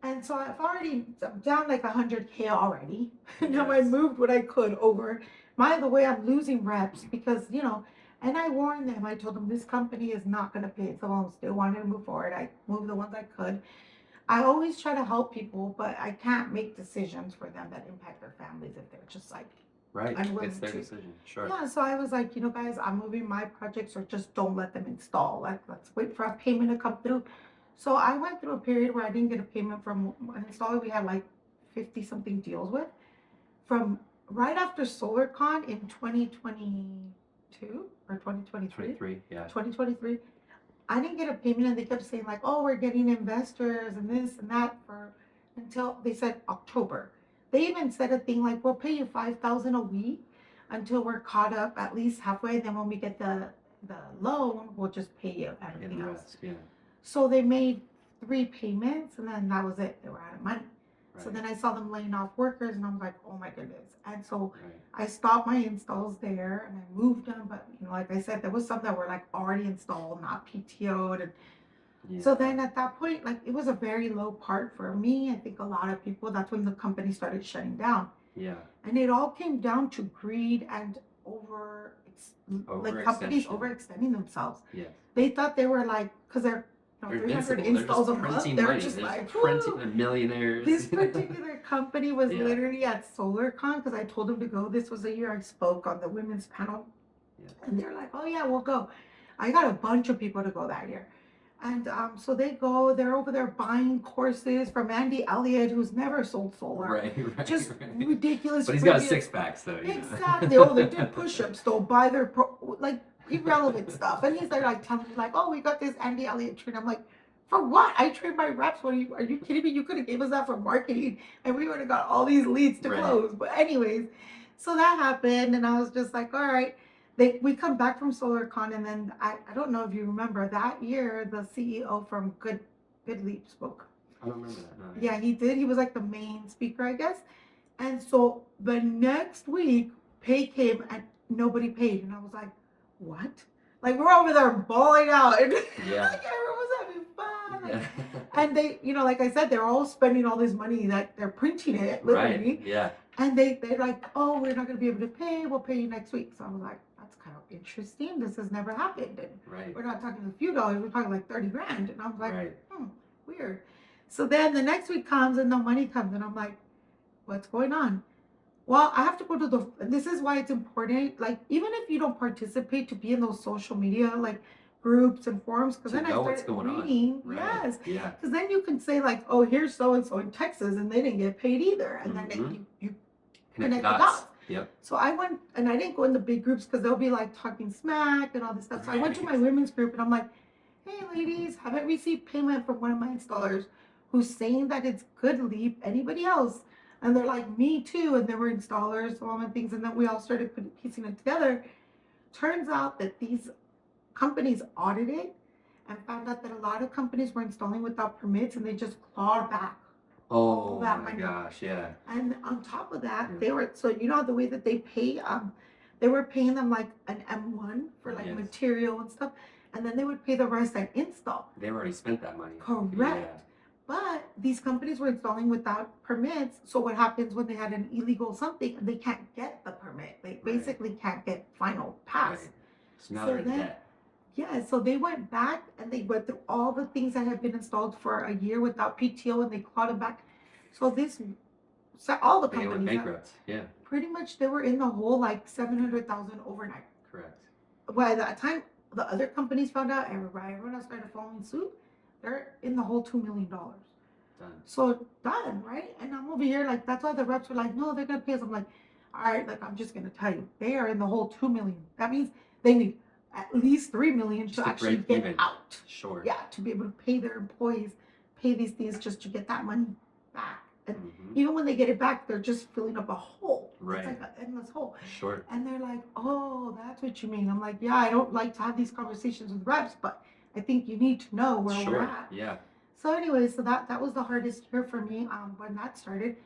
And so I'm down like 100K already. Now I Yes. moved what I could over. By the way, I'm losing reps because, and I warned them. I told them this company is not going to pay. Some of them still wanted to move forward. I moved the ones I could. I always try to help people, but I can't make decisions for them that impact their families if they're just like Right. unwilling It's their to. decision. Sure. Yeah, so I was like, guys, I'm moving my projects or just don't let them install. Let's wait for a payment to come through. So I went through a period where I didn't get a payment from an installer we had like 50 something deals with from right after SolarCon in 2022 or 2023. 23, yeah. 2023. I didn't get a payment and they kept saying like, oh, we're getting investors and this and that until they said October. They even said a thing like, we'll pay you 5,000 a week until we're caught up at least halfway. And then when we get the loan, we'll just pay you everything else. Yeah. So they made 3 payments and then that was it. They were out of money. Right. So then I saw them laying off workers and I was like, oh my goodness. And so Right. I stopped my installs there and I moved them. But like I said, there was some that were like already installed, not PTO'd. And Yeah. so then at that point, like it was a very low part for me. I think a lot of people, that's when the company started shutting down. Yeah. And it all came down to greed and like companies overextending themselves. Yes. They thought they were like, because they're 300 installs a month, they're just like printing, they're millionaires. This particular company was Yeah. literally at SolarCon because I told them to go. This was the year I spoke on the women's panel. Yeah. And they're like, oh yeah, we'll go. I got a bunch of people to go that year. And so they go, they're over there buying courses from Andy Elliott, who's never sold solar. Right. Just right. ridiculous. But he's got 6-packs though. Exactly. Oh, they did push-ups though, buy their like irrelevant stuff. And he's there like telling me like, oh, we got this Andy Elliott training. I'm like, for what? I train my reps. Are you kidding me? You could have gave us that for marketing and we would have got all these leads to close. But anyways, so that happened and I was just like, all right. We come back from SolarCon and then I don't know if you remember that year the CEO from Good Leap spoke. I don't remember that. No, yeah, he did. He was like the main speaker, I guess. And so the next week, pay came and nobody paid. And I was like, what? Like we're over there bawling out and Yeah. like everyone was having fun. Yeah. And they, like I said, they're all spending all this money that they're printing it, literally. Right. Yeah. And they're like, oh, we're not going to be able to pay. We'll pay you next week. So I was like, that's kind of interesting. This has never happened. And Right. we're not talking a few dollars. We're talking like 30 grand. And I was like, Right. weird. So then the next week comes and no money comes. And I'm like, what's going on? Well, I have to go this is why it's important. Like, even if you don't participate to be in those social media, like groups and forums, because To then I know what's started going on. reading. Right. Yes, Yeah. because then you can say like, oh, here's so and so in Texas, and they didn't get paid either, and then Mm-hmm. you Connect the connect the dots. dots. Yep. So I went, and I didn't go in the big groups because they'll be like talking smack and all this stuff. So I went to my Right. women's group, and I'm like, hey ladies, haven't received payment from one of my installers who's saying that it's good leap. Anybody else? And they're like, me too. And there were installers, all my things, and then we all started piecing it together. Turns out that these companies audited and found out that a lot of companies were installing without permits, and they just clawed back all Oh that my money. gosh. Yeah. And on top of that, Yeah. they were, so you know the way that they pay, they were paying them like an M1 for like Yes. material and stuff, and then they would pay the rest at install. They've already spent that money. Correct. Yeah. But these companies were installing without permits. So what happens when they had an illegal something and they can't get the permit? They Right. basically can't get final pass. Right. So now So they're in then, debt. yeah, so they went back and they went through all the things that had been installed for a year without PTO, and they clawed them back. So this, so all the They went companies, bankrupt. Yeah. pretty much they were in the hole like 700,000 overnight. Correct. By that time, the other companies found out, everyone else started following suit. They're in the whole $2 million. Done. So done, right? And I'm over here like, that's why the reps were like, no, they're gonna pay us. I'm like, all right, like I'm just gonna tell you, they are in the whole 2 million. That means they need at least 3 million Just to to actually break get even. out. Sure. Yeah, to be able to pay their employees, pay these things just to get that money back. And Mm-hmm. even when they get it back, they're just filling up a hole. Right. It's like an endless hole. Sure. And they're like, oh, that's what you mean. I'm like, yeah, I don't like to have these conversations with reps, but I think you need to know where we're Sure. at. Yeah. So anyway, so that was the hardest year for me when that started.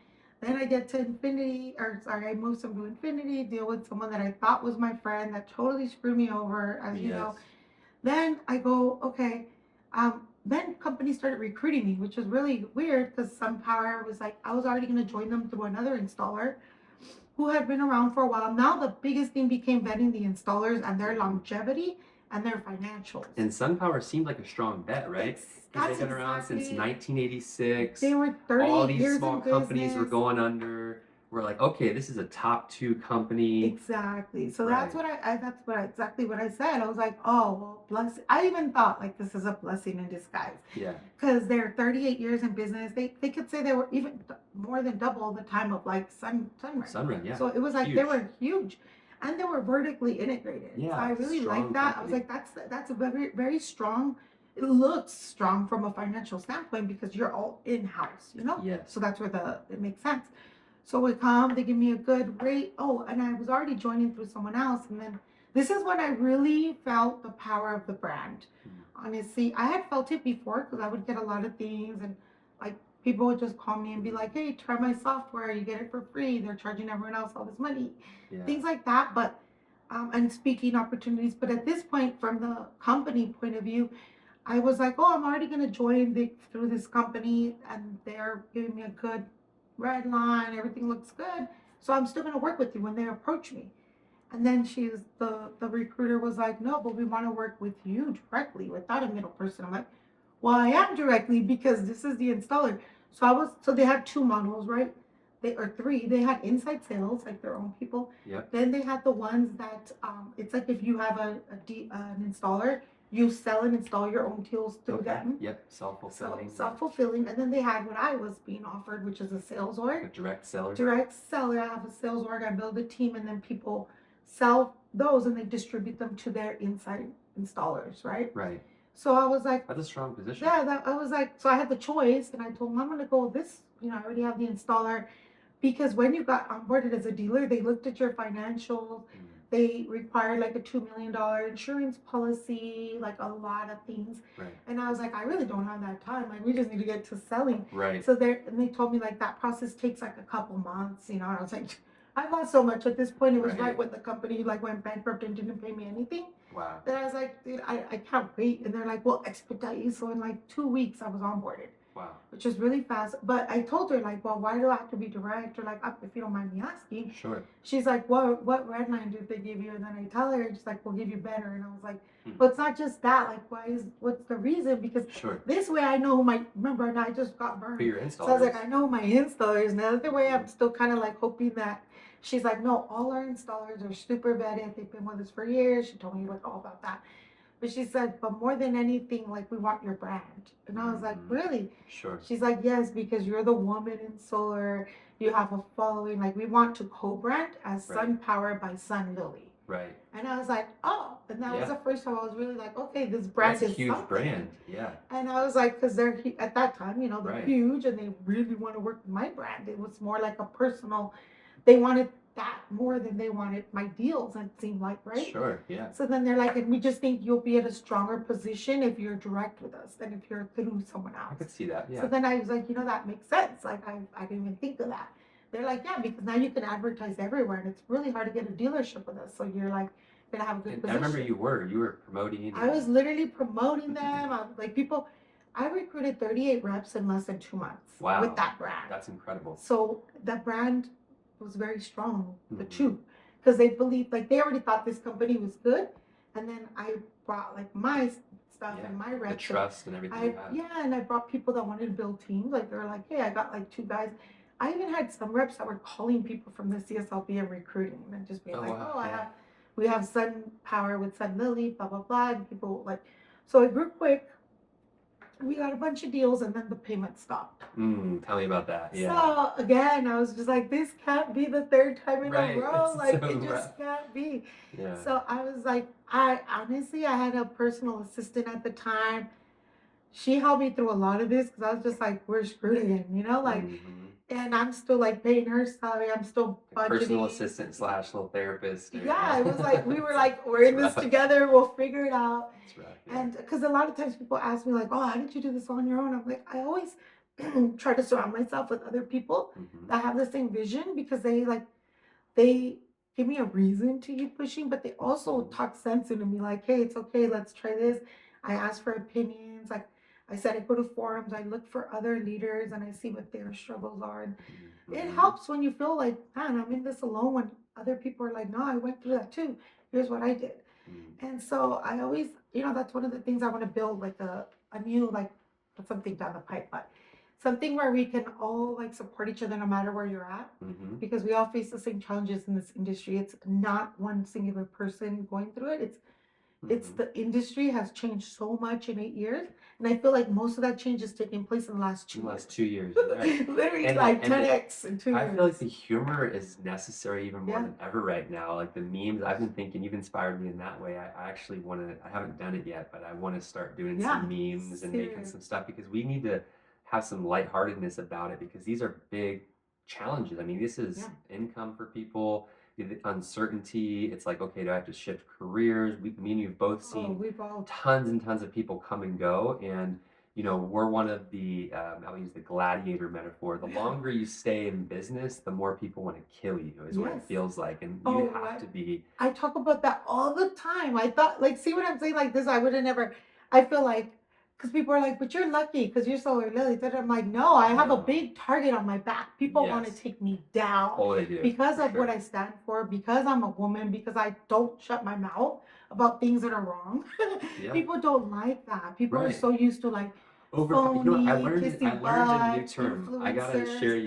Then I get to Infinity, or sorry, I moved some to Infinity, deal with someone that I thought was my friend that totally screwed me over, as you know. Yes. Then I go, okay. Then companies started recruiting me, which was really weird because SunPower was like, I was already going to join them through another installer who had been around for a while. Now the biggest thing became vetting the installers and their longevity and their financials. And SunPower seemed like a strong bet, right? Because they've been around since 1986. They were 38 All these years small in companies were business. going under. We're like, okay, this is a top 2 company. Exactly. So Right. that's what exactly what I said. I was like, oh, well, bless. I even thought like this is a blessing in disguise. Yeah. Because they're 38 years in business. They could say they were even more than double the time of like Sunrun. Sunrun, yeah. So it was like Huge. they were huge, and they were vertically integrated. Yeah, So I really strong like that. I was company. like, that's a very very strong. It looks strong from a financial standpoint because you're all in house, you know. Yes. So that's where it makes sense. So we come, they give me a good rate. Oh, and I was already joining through someone else. And then this is when I really felt the power of the brand. Honestly, I had felt it before because I would get a lot of things, and like people would just call me and be like, hey, try my software. You get it for free. They're charging everyone else all this money. Yeah. Things like that. But, and speaking opportunities. But at this point, from the company point of view, I was like, oh, I'm already going to join through this company, and they're giving me a good red line, everything looks good. So I'm still going to work with you when they approach me. And then the recruiter was like, no, but we want to work with you directly without a middle person. I'm like, well, I am directly because this is the installer. So they had 2 models, right? Or 3. They had inside sales, like their own people. Yep. Then they had the ones that, it's like if you have an installer, you sell and install your own tools through them. Yep. Self-fulfilling. Self-fulfilling. And then they had what I was being offered, which is a sales org. A direct seller. Direct seller. I have a sales org. I build a team, and then people sell those and they distribute them to their inside installers, right? Right. So I was like, that's a strong position. Yeah, I was like, so I had the choice, and I told them I'm gonna go with this. I already have the installer, because when you got onboarded as a dealer, they looked at your financials. They required like a $2 million insurance policy, like a lot of things. Right. And I was like, I really don't have that time. Like, we just need to get to selling. Right. So they told me like that process takes like a couple months, And I was like, I've lost so much at this point. It was right when the company like went bankrupt and didn't pay me anything. Wow. Then I was like, dude, I can't wait. And they're like, well, expedite you. So in like 2 weeks, I was onboarded. Wow. Which is really fast. But I told her, like, well, why do I have to be direct? Or like, if you don't mind me asking. Sure. She's like, what red line did they give you? And then I tell her, just like, we'll give you better. And I was like, but it's not just that. Like, what's the reason? Because this way I know remember, and I just got burned. For your installers. So I was like, I know my installers. And the other way, I'm still kind of like hoping that. She's like, no, all our installers are super vetted. They've been with us for years. She told me all about that. But she said, but more than anything, like we want your brand. And I was like, Hmm. really? Sure. She's like, yes, because you're the woman in solar. You have a following. Like we want to co-brand as Right. Sun Power by Sun Lily. Right. And I was like, oh. And that was Yeah. the first time I was really like, okay, this Yeah, brand it's a is huge something. brand. Yeah. And I was like, because at that time, they're Right. huge and they really want to work with my brand. It was more like a personal, they wanted that more than they wanted my deals, it seemed like, right? Sure. Yeah. So then they're like, and we just think you'll be at a stronger position if you're direct with us than if you're through someone I else. could see that. So Yeah. then I was like, that makes sense. Like, I didn't even think of that. They're like, yeah, because now you can advertise everywhere and it's really hard to get a dealership with us. So you're like, gonna have a good And I remember position. you were promoting I was and literally promoting them. Like people, I recruited 38 reps in less than 2 months with wow, that brand. that's incredible. So that brand was very strong, the Hmm. two, because they believed, like they already thought this company was good, and then I brought like my stuff Yeah. and my The reps. trust and everything you have. Yeah, and I brought people that wanted to build teams. Like they were like, hey, I got like two guys. I even had some reps that were calling people from the CSLB and recruiting and just being Oh like, wow. oh, Yeah. we have Sun Power with Sun Lily, blah blah blah, and people like, so it grew quick. We got a bunch of deals, and then the payment stopped. Tell me about that. Yeah. So again, I was just like, this can't be the third time in a Right. row. It's Like so it rough. just can't be. Yeah. So I was like, I honestly, I had a personal assistant at the time. She helped me through a lot of this because I was just like, we're screwed again, like, Hmm. and I'm still like paying her salary. I'm still Personal budgeting. assistant slash little therapist. Or, Yeah, it was like we were like, we're it's in this rough. together. We'll figure it out. It's rough. Yeah. And because a lot of times people ask me like, oh, how did you do this on your own? I'm like, I always try to surround myself with other people Hmm. that have the same vision because they give me a reason to keep pushing, but they also talk sense into me like, hey, it's okay, let's try this. I ask for opinions. Like I said, I go to forums, I look for other leaders and I see what their struggles are. And it Hmm. helps when you feel like, man, I'm in this alone when other people are like, no, I went through that too. Here's what I did. And so I always, that's one of the things I want to build, like a new, like something down the pipe, but something where we can all like support each other no matter where you're at, Hmm. because we all face the same challenges in this industry. It's not one singular person going through it. It's Hmm. the industry has changed so much in 8 years, and I feel like most of that change is taking place in the last In 2 the years. last 2 years, you're right. Literally And like and 10x in 2 I years. feel like the humor is necessary even more Yeah. than ever right now. Like the memes, I've been thinking you've inspired me in that way. I actually want to, I haven't done it yet, but I want to start doing Yeah. some memes and making Serious. some stuff because we need to have some lightheartedness about it because these are big challenges. I mean, this is Yeah. income for people, the uncertainty. It's like, okay, do I have to shift careers? Me and you've both Oh, seen we've all. tons and tons of people come and go. And we're one of the, I'll use the gladiator metaphor. The longer you stay in business, the more people want to kill you, is what it Yes. feels like. And Oh, you have to be, I talk about that all the time. I thought, like, see what I'm saying? Like this, I would have never. I feel like, because people are like, but you're lucky because you're so early. I'm like, no, I have a no, big target on my back. People want to yes, take me down oh, they do, because for of what sure. I stand for, because I'm a woman, because I don't shut my mouth about things that are wrong. Yeah, People don't like that. People are right. so used to like I phony, learned kissing a new butt, term. I gotta influencers. share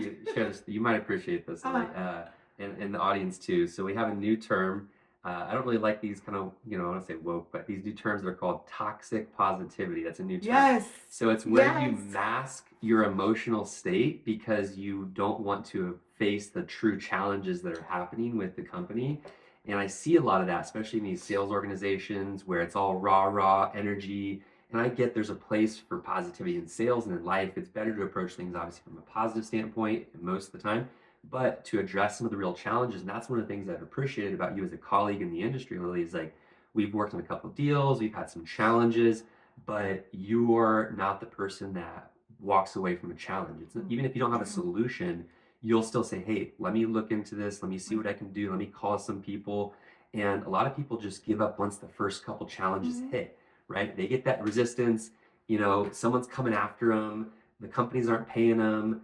this. You might appreciate this, Lily, uh, and the audience too. So we have a new term. I don't really like these kind of, I don't want to say woke, but these new terms that are called toxic positivity. That's a new term. yes. So it's where you Yes. mask your emotional state because you don't want to face the true challenges that are happening with the company. And I see a lot of that, especially in these sales organizations where it's all raw energy. And I get there's a place for positivity in sales and in life. It's better to approach things obviously from a positive standpoint most of the time, but to address some of the real challenges. And that's one of the things I've appreciated about you as a colleague in the industry, Lily, is like we've worked on a couple of deals, we've had some challenges, but you're not the person that walks away from a challenge. Even if you don't have a solution, you'll still say, hey, let me look into this, let me see what I can do, let me call some people. And a lot of people just give up once the first couple challenges hit, right? They get that resistance, someone's coming after them, the companies aren't paying them,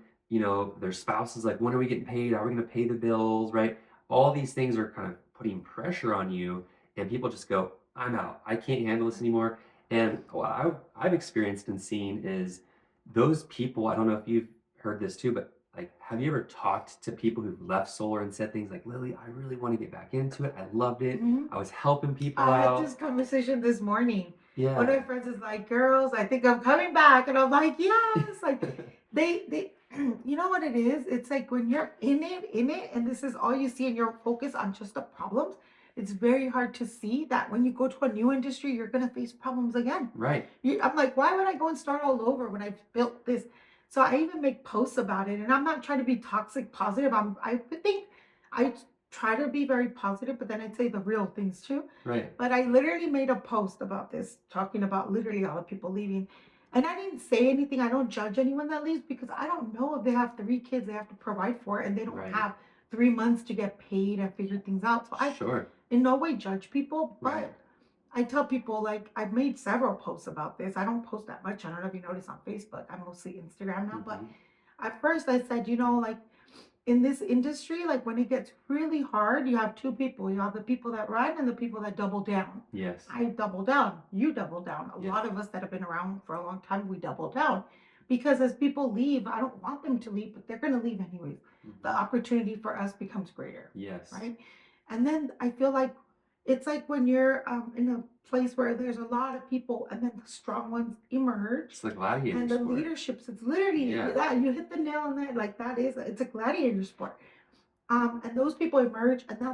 their spouse is like, when are we getting paid? Are we going to pay the bills, right? All these things are kind of putting pressure on you, and people just go, I'm out. I can't handle this anymore. And what I've experienced and seen is those people, I don't know if you've heard this too, but like, have you ever talked to people who've left solar and said things like, Lily, I really want to get back into it. I loved it. Mhm. I was helping people I had out. this conversation this morning. One of Yeah. my friends is like, "Girls, I think I'm coming back," and I'm like, "Yes!" Like they, you know what it is? It's like when you're in it, and this is all you see, and you're focused on just the problems. It's very hard to see that when you go to a new industry, you're gonna face problems again. Right. I'm like, why would I go and start all over when I've built this? So I even make posts about it, and I'm not trying to be toxic positive. I think I try to be very positive, but then I'd say the real things too. Right. But I literally made a post about this, talking about literally all the people leaving. And I didn't say anything. I don't judge anyone that leaves because I don't know if they have 3 kids they have to provide for and they don't Right. have 3 months to get paid and figure things out. So I Sure. in no way judge people, Right. but I tell people like I've made several posts about this. I don't post that much. I don't know if you notice on Facebook. I'm mostly Instagram now, but Hmm. at first I said, like in this industry, like when it gets really hard, you have two people. You have the people that run and the people that double down. Yes. I double down. You double down. A Yeah. lot of us that have been around for a long time, we double down. Because as people leave, I don't want them to leave, but they're going to leave anyways. The Hmm. opportunity for us becomes greater, Yes. right? And then I feel like it's like when you're in a place where there's a lot of people and then the strong ones emerge It's the gladiator and the sport. leaderships, it's literally Yeah. that you hit the nail on that. Like that is, it's a gladiator sport. And those people emerge, and now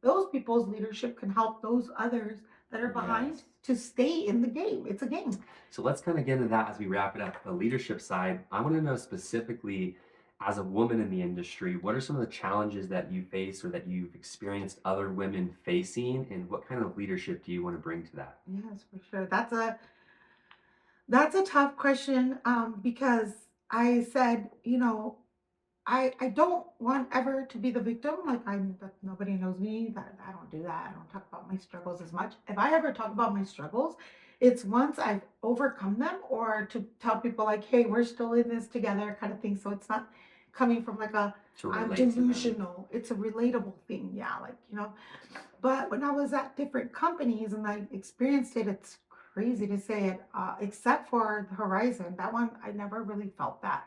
those people's leadership can help those others that are behind Yes. to stay in the game. It's a game. So let's kind of get into that as we wrap it up. The leadership side, I want to know specifically, as a woman in the industry, what are some of the challenges that you face or that you've experienced other women facing, and what kind of leadership do you want to bring to that? Yes, for sure. That's a tough question because I said, I don't want ever to be the victim. Like that nobody knows me. That I don't do that. I don't talk about my struggles as much. If I ever talk about my struggles, it's once I've overcome them or to tell people like, hey, we're still in this together kind of thing. So it's not coming from like a To I'm relate to them. delusional. It's a relatable thing. Yeah, like, But when I was at different companies and I experienced it, it's crazy to say it, except for the Horizon. That one, I never really felt that.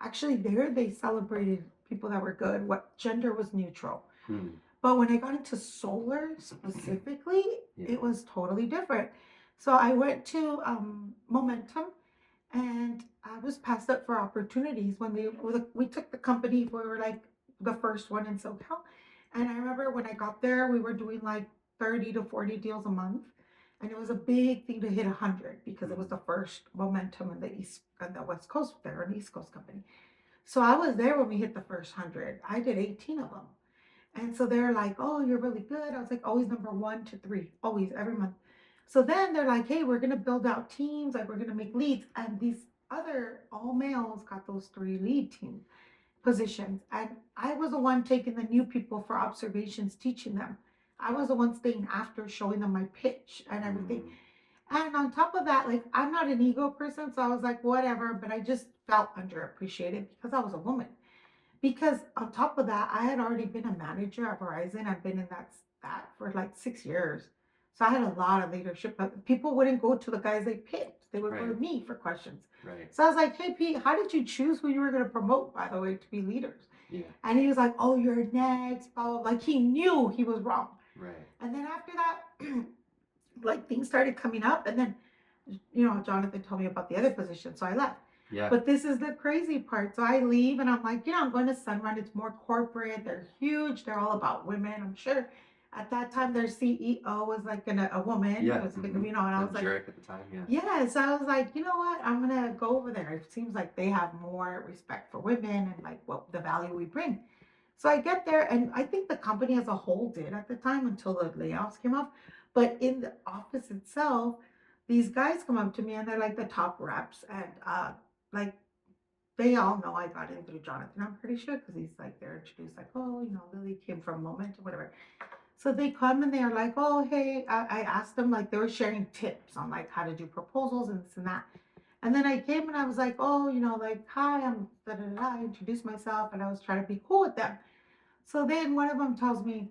Actually, there they celebrated people that were good. What gender was neutral. Hmm. But when I got into solar specifically, Yeah. it was totally different. So I went to Momentum, and I was passed up for opportunities when we took the company. We were like the first one in SoCal, and I remember when I got there, we were doing like 30 to 40 deals a month, and it was a big thing to hit 100 because it was Hmm. the first Momentum in the East and the West Coast. There, an East Coast company. So I was there when we hit the first 100. I did 18 of them. And so they're like, oh, you're really good. I was like, always number 1 to 3, always, every month. So then they're like, hey, we're going to build out teams, like we're going to make leads. And these other all males got those 3 lead team positions. And I was the one taking the new people for observations, teaching them. I was the one staying after, showing them my pitch and everything. Hmm. And on top of that, like I'm not an ego person, so I was like, whatever, but I just felt underappreciated because I was a woman. Because on top of that, I had already been a manager at Verizon. I've been in that for like 6 years. So I had a lot of leadership, but people wouldn't go to the guys they picked. They would go to Right. me for questions. Right. So I was like, hey Pete, how did you choose who you were gonna promote, by the way, to be leaders? Yeah. And he was like, oh, you're next, blah, blah, blah. Like he knew he was wrong. Right. And then after that, like things started coming up, and then Jonathan told me about the other position, so I left. Yeah. But this is the crazy part. So I leave and I'm like, I'm going to Sunrun. It's more corporate. They're huge. They're all about women. I'm sure at that time their CEO was like a woman. It Yeah. was like, Hmm. and I was like, Jurek at the time. Yeah. yeah. So I was like, you know what? I'm going to go over there. It seems like they have more respect for women and like what the value we bring. So I get there, and I think the company as a whole did at the time until the layoffs came off. But in the office itself, these guys come up to me and they're like the top reps, and like they all know I got in through Jonathan. I'm pretty sure because he's like they're introduced like, oh, Lily came from Moment or whatever. So they come and they're like, oh, hey, I asked them like they were sharing tips on like how to do proposals and this and that. And then I came and I was like, oh, like, hi, I'm da da da. I introduced myself and I was trying to be cool with them. So then one of them tells me,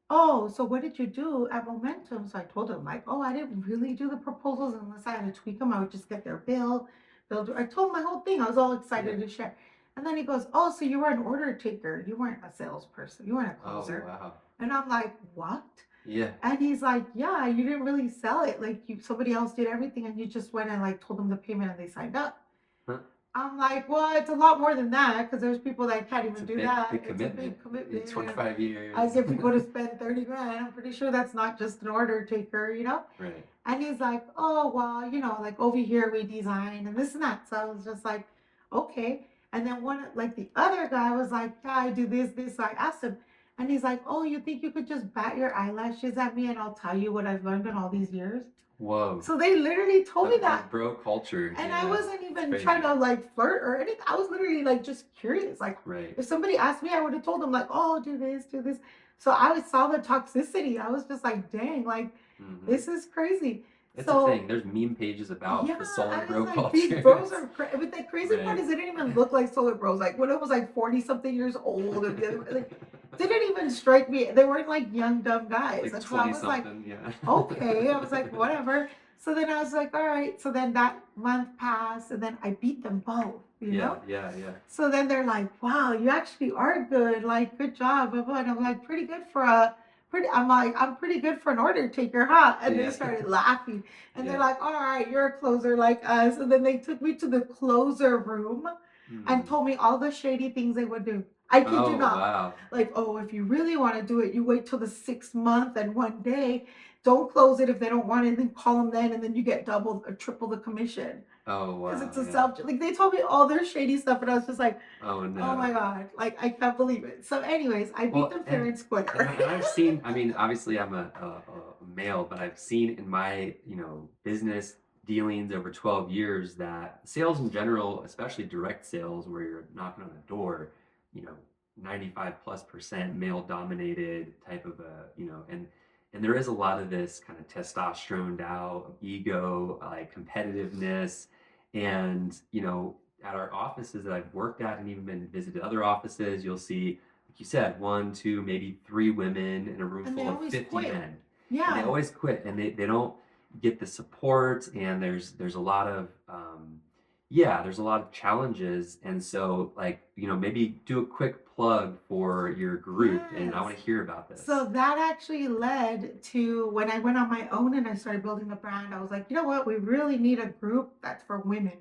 oh, so what did you do at Momentum? So I told him, like, oh, I didn't really do the proposals unless I had to tweak them. I would just get their bill. I told him my whole thing. I was all Yeah. excited to share. And then he goes, oh, so you were an order taker. You weren't a salesperson. You weren't a Oh closer. wow. And I'm like, what? Yeah. And he's like, yeah, you didn't really sell it. Like somebody else did everything and you just went and like told them the payment and they signed up. Huh. I'm like, well, it's a lot more than that because there's people that can't It's even a do big, that. big It's a commitment. big In commitment. And 25 I years. get people to spend 30 grand. I'm pretty sure that's not just an order taker, you know? Right. And he's like, oh, well, like over here we design and this and that. So I was just like, okay. And then like the other guy was like, yeah, I do this, this. So I asked him, and he's like, oh, you think you could just bat your eyelashes at me and I'll tell you what I've learned in all these years? Whoa. So they literally told me The that. bro culture. And I Yeah. wasn't It's even trying crazy. to like flirt or anything. I was literally like just curious. Like Right. if somebody asked me, I would have told them like, oh, do this, do this. So I saw the toxicity. I was just like, dang, like Hmm. this is crazy. It's a So thing. There's meme pages about yeah, the solar I was bro like, these culture. bros are crazy. But the crazy part Right. is, they didn't even look like solar bros. Like when it was like 40 something years old, and the other like didn't even strike me. They weren't like young dumb guys, Like and so I 20 was like, something. Yeah. okay. I was like, whatever. So then I was like, all right. So then that month passed, and then I beat them both. Yeah. Yeah. Yeah. So then they're like, wow, you actually are good. Like, good job. Blah, blah. And I'm like, pretty good for a pretty. I'm like, I'm pretty good for an order taker, huh? And they Yeah. started laughing, and they're Yeah. like, all right, you're a closer like us. And then they took me to the closer room, and Hmm. told me all the shady things they would do. I kid you Oh, not. wow. Like, oh, if you really want to do it, you wait till the 6th month and one day. Don't close it if they don't want it, then call them then, and then you get double or triple the commission Oh, because wow. it's a Yeah. self. Like they told me all their shady stuff, and I was just like, Oh, oh my no. god, like I can't believe it. So, anyways, I beat Well, them fair and square. and I've seen, I mean, obviously I'm a male, but I've seen in my, business dealings over 12 years that sales in general, especially direct sales where you're knocking on a door, you know, 95+% male dominated type of and there is a lot of this kind of testosterone out, ego, like competitiveness. And, at our offices that I've worked at and even been visited other offices, you'll see, like you said, one, two, maybe three women in a room And they full of always 50 quit. men. And they Yeah. always quit and they don't get the support, and there's a lot of yeah, there's a lot of challenges. And so, like, maybe do a quick plug for your group, and I Yes. want to hear about So this. that actually led to when I went on my own and I started building the brand. I was like, you know what? We really need a group that's for women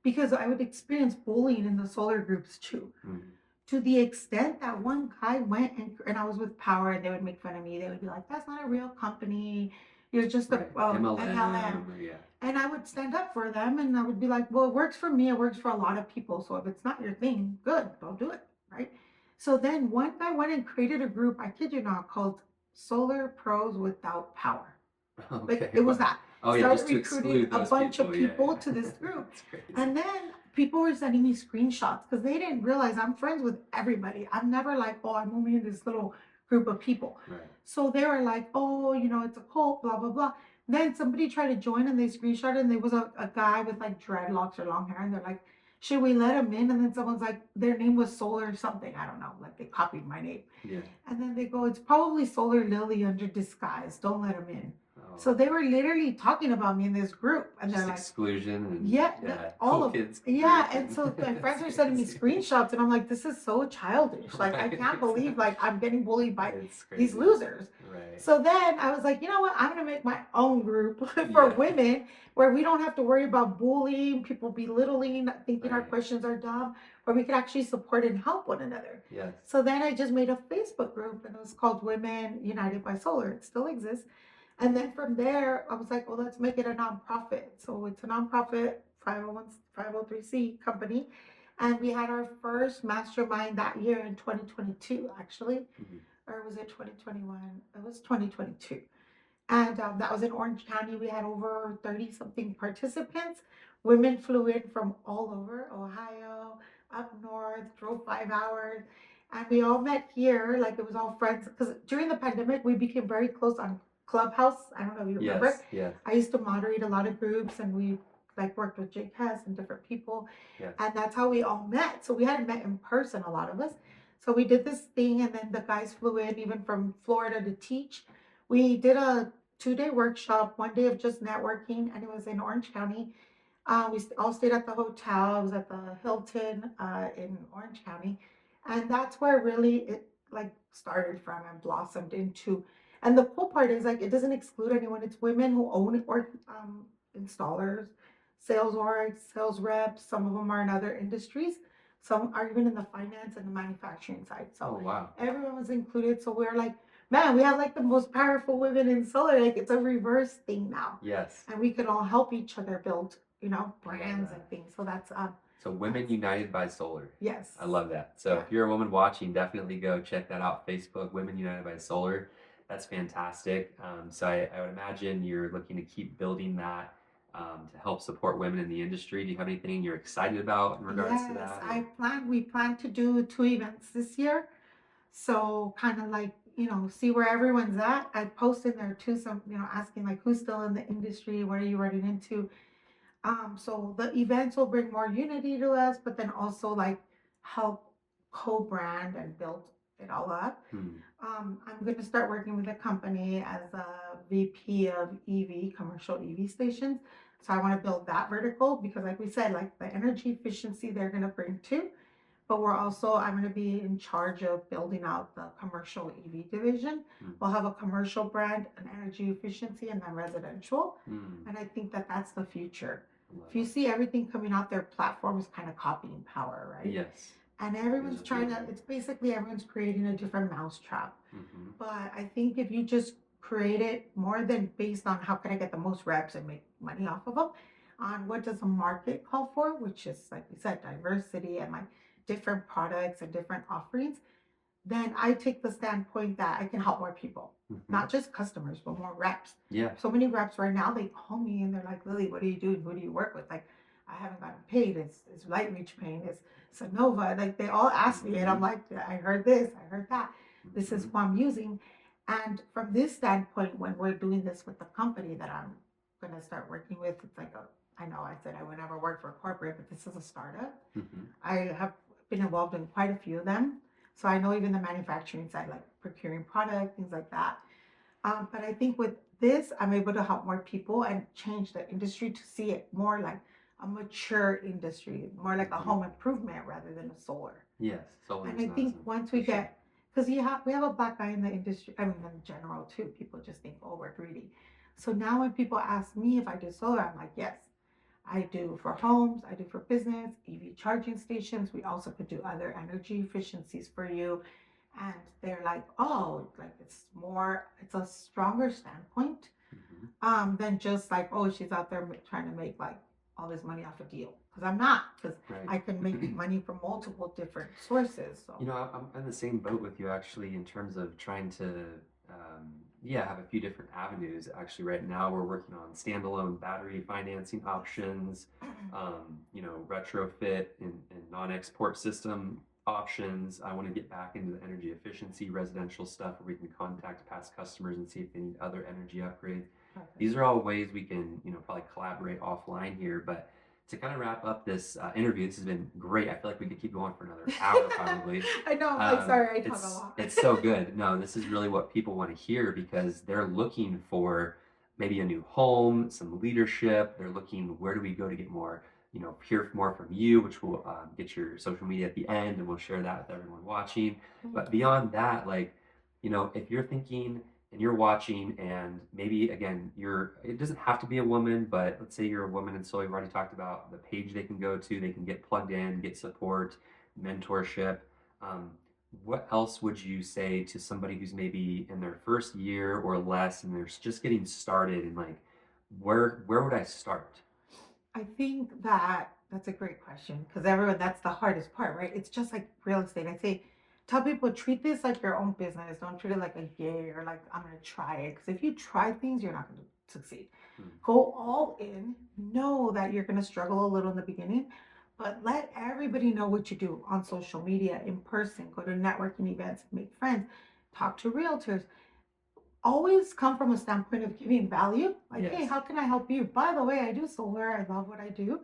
because I would experience bullying in the solar groups too. Mhm. To the extent that one guy went and I was with Power and they would make fun of me. They would be like, that's not a real company. You're just a Right. MLM. MLM, or yeah. And I would stand up for them and I would be like, well, it works for me. It works for a lot of people. So if it's not your thing, good, don't do it. Right. So then one guy went and created a group, I kid you not, called Solar Pros Without Power. Like Okay, it was wow. that. Oh yeah, Started just to recruiting exclude a those bunch of people. Yeah, people to yeah. this group. That's crazy. And then people were sending me screenshots because they didn't realize I'm friends with everybody. I'm never like, oh, I'm only in this little group of people. Right. So they were like, oh, it's a cult, blah, blah, blah. Then somebody tried to join and they screenshotted, and there was a guy with like dreadlocks or long hair. And they're like, should we let him in? And then someone's like, their name was Solar or something. I don't know. Like they copied my name. Yeah. And then they go, it's probably Solar Lily under disguise. Don't let him in. Oh, So they were literally talking about me in this group. And they're just like, exclusion and yeah, yeah, all cool of kids yeah. group And and so my friends are it's sending me crazy. screenshots, and I'm like, this is so childish. Like I Right. can't believe like I'm getting bullied by It's these crazy. losers. Right. So then I was like, you know what? I'm gonna make my own group for Yeah. women where we don't have to worry about bullying, people belittling, thinking our Right. questions are dumb, where we can actually support and help one another. Yes. So then I just made a Facebook group and it was called Women United by Solar. It still exists. And then from there, I was like, well, let's make it a nonprofit. So it's a nonprofit 501, 503c company. And we had our first mastermind that year in 2022, actually. Mhm. Or was it 2021? It was 2022. And that was in Orange County. We had over 30 something participants. Women flew in from all over Ohio, up north, drove 5 hours. And we all met here, like it was all friends. Because during the pandemic, we became very close on Clubhouse. I don't know if you remember. Yes. Yes. I used to moderate a lot of groups and we like worked with Jake Hess and different people. Yes. And that's how we all met. So we hadn't met in person, a lot of us. So we did this thing, and then the guys flew in even from Florida to teach. We did a 2-day workshop, one day of just networking, and it was in Orange County. We all stayed at the hotel. It was at the Hilton in Orange County, and that's where really it like started from and blossomed into. And the cool part is like it doesn't exclude anyone. It's women who own or installers, sales orgs, sales reps. Some of them are in other industries. Some are even in the finance and the manufacturing side. Oh, So wow. everyone was included. So we're like, man, we have like the most powerful women in solar. Like it's a reverse thing now, Yes. and we can all help each other build, I love brands that. and things. So So Women that's United by Solar. yes, I love that. So yeah. if you're a woman watching, definitely go check that out. Facebook, Women United by Solar. That's fantastic. So I would imagine you're looking to keep building that to help support women in the industry. Do you have anything you're excited about in regards to Yes, that? Or we plan to do two events this year. So kind of like, see where everyone's at. I post in there too, some, asking like who's still in the industry, what are you running into? So the events will bring more unity to us, but then also like help co-brand and build it all up. hmm, I'm going to start working with a company as a VP of EV, commercial EV stations. So I want to build that vertical because, like we said, like the energy efficiency they're going to bring too. But I'm going to be in charge of building out the commercial EV division. hmm, We'll have a commercial brand, an energy efficiency, and then residential. hmm, And I think that that's the future. I love If you see everything coming out, their platform is kind of copying power, it. right? Yes. And There's everyone's a trying theme to, there. it's basically everyone's creating a different mousetrap. Hmm. But I think if you just create it more than based on how can I get the most reps and make money off of them, on what does the market call for, which is like we said, diversity and like different products and different offerings, then I take the standpoint that I can help more people, Hmm. not just customers, but more reps. Yeah. So many reps right now, they call me and they're like, Lily, what do you do? Who do you work with? Like, I haven't gotten paid. It's Light Reach paying. It's Sonova. Like, they all ask me, and I'm Hmm. like, I heard this, I heard that. This is Hmm. who I'm using. And from this standpoint, when we're doing this with the company that I'm going to start working with, it's like I know I said I would never work for a corporate, but this is a startup. Hmm. I have been involved in quite a few of them. So I know even the manufacturing side, like procuring product, things like that. But I think with this, I'm able to help more people and change the industry to see it more like a mature industry, more like a Hmm. home improvement rather than a solar. Yes. Solar And is I not as think once we for sure. get, because we have a black guy in the industry, I mean, in general too, people just think, oh, we're greedy. So now when people ask me if I do solar, I'm like, yes, I do for homes, I do for business, EV charging stations. We also could do other energy efficiencies for you. And they're like, oh, like it's a stronger standpoint Hmm. than just like, oh, she's out there trying to make like all this money off a deal. Because I'm not, because Right. I can make money from multiple different sources. So, I'm in the same boat with you actually in terms of trying to, yeah, have a few different avenues. Actually, right now we're working on standalone battery financing options, retrofit and non-export system options. I want to get back into the energy efficiency residential stuff where we can contact past customers and see if they need other energy upgrades. perfect. These are all ways we can, probably collaborate offline here, but to kind of wrap up this interview, this has been great. I feel like we could keep going for another hour probably. I know, I'm like, sorry, I talk a It's lot. it's so good. No, this is really what people want to hear because they're looking for maybe a new home, some leadership. They're looking where do we go to get more, hear more from you, which will get your social media at the end, and we'll share that with everyone watching. But beyond that, like, if you're thinking and you're watching and maybe again it doesn't have to be a woman, but let's say you're a woman and so we've already talked about the page they can go to, they can get plugged in, get support, mentorship. um, what else would you say to somebody who's maybe in their first year or less and they're just getting started and like where would I start? I think that that's a great question because everyone, that's the hardest part, right? It's just like real estate. I say, tell people treat this like your own business. Don't treat it like a gig or like I'm going to try it. Because if you try things, you're not going to succeed. Hmm. Go all in. Know that you're going to struggle a little in the beginning, but let everybody know what you do on social media, in person, go to networking events, make friends, talk to realtors, always come from a standpoint of giving value. Like, hey, Yes. how can I help you? By the way, I do solar. I love what I do.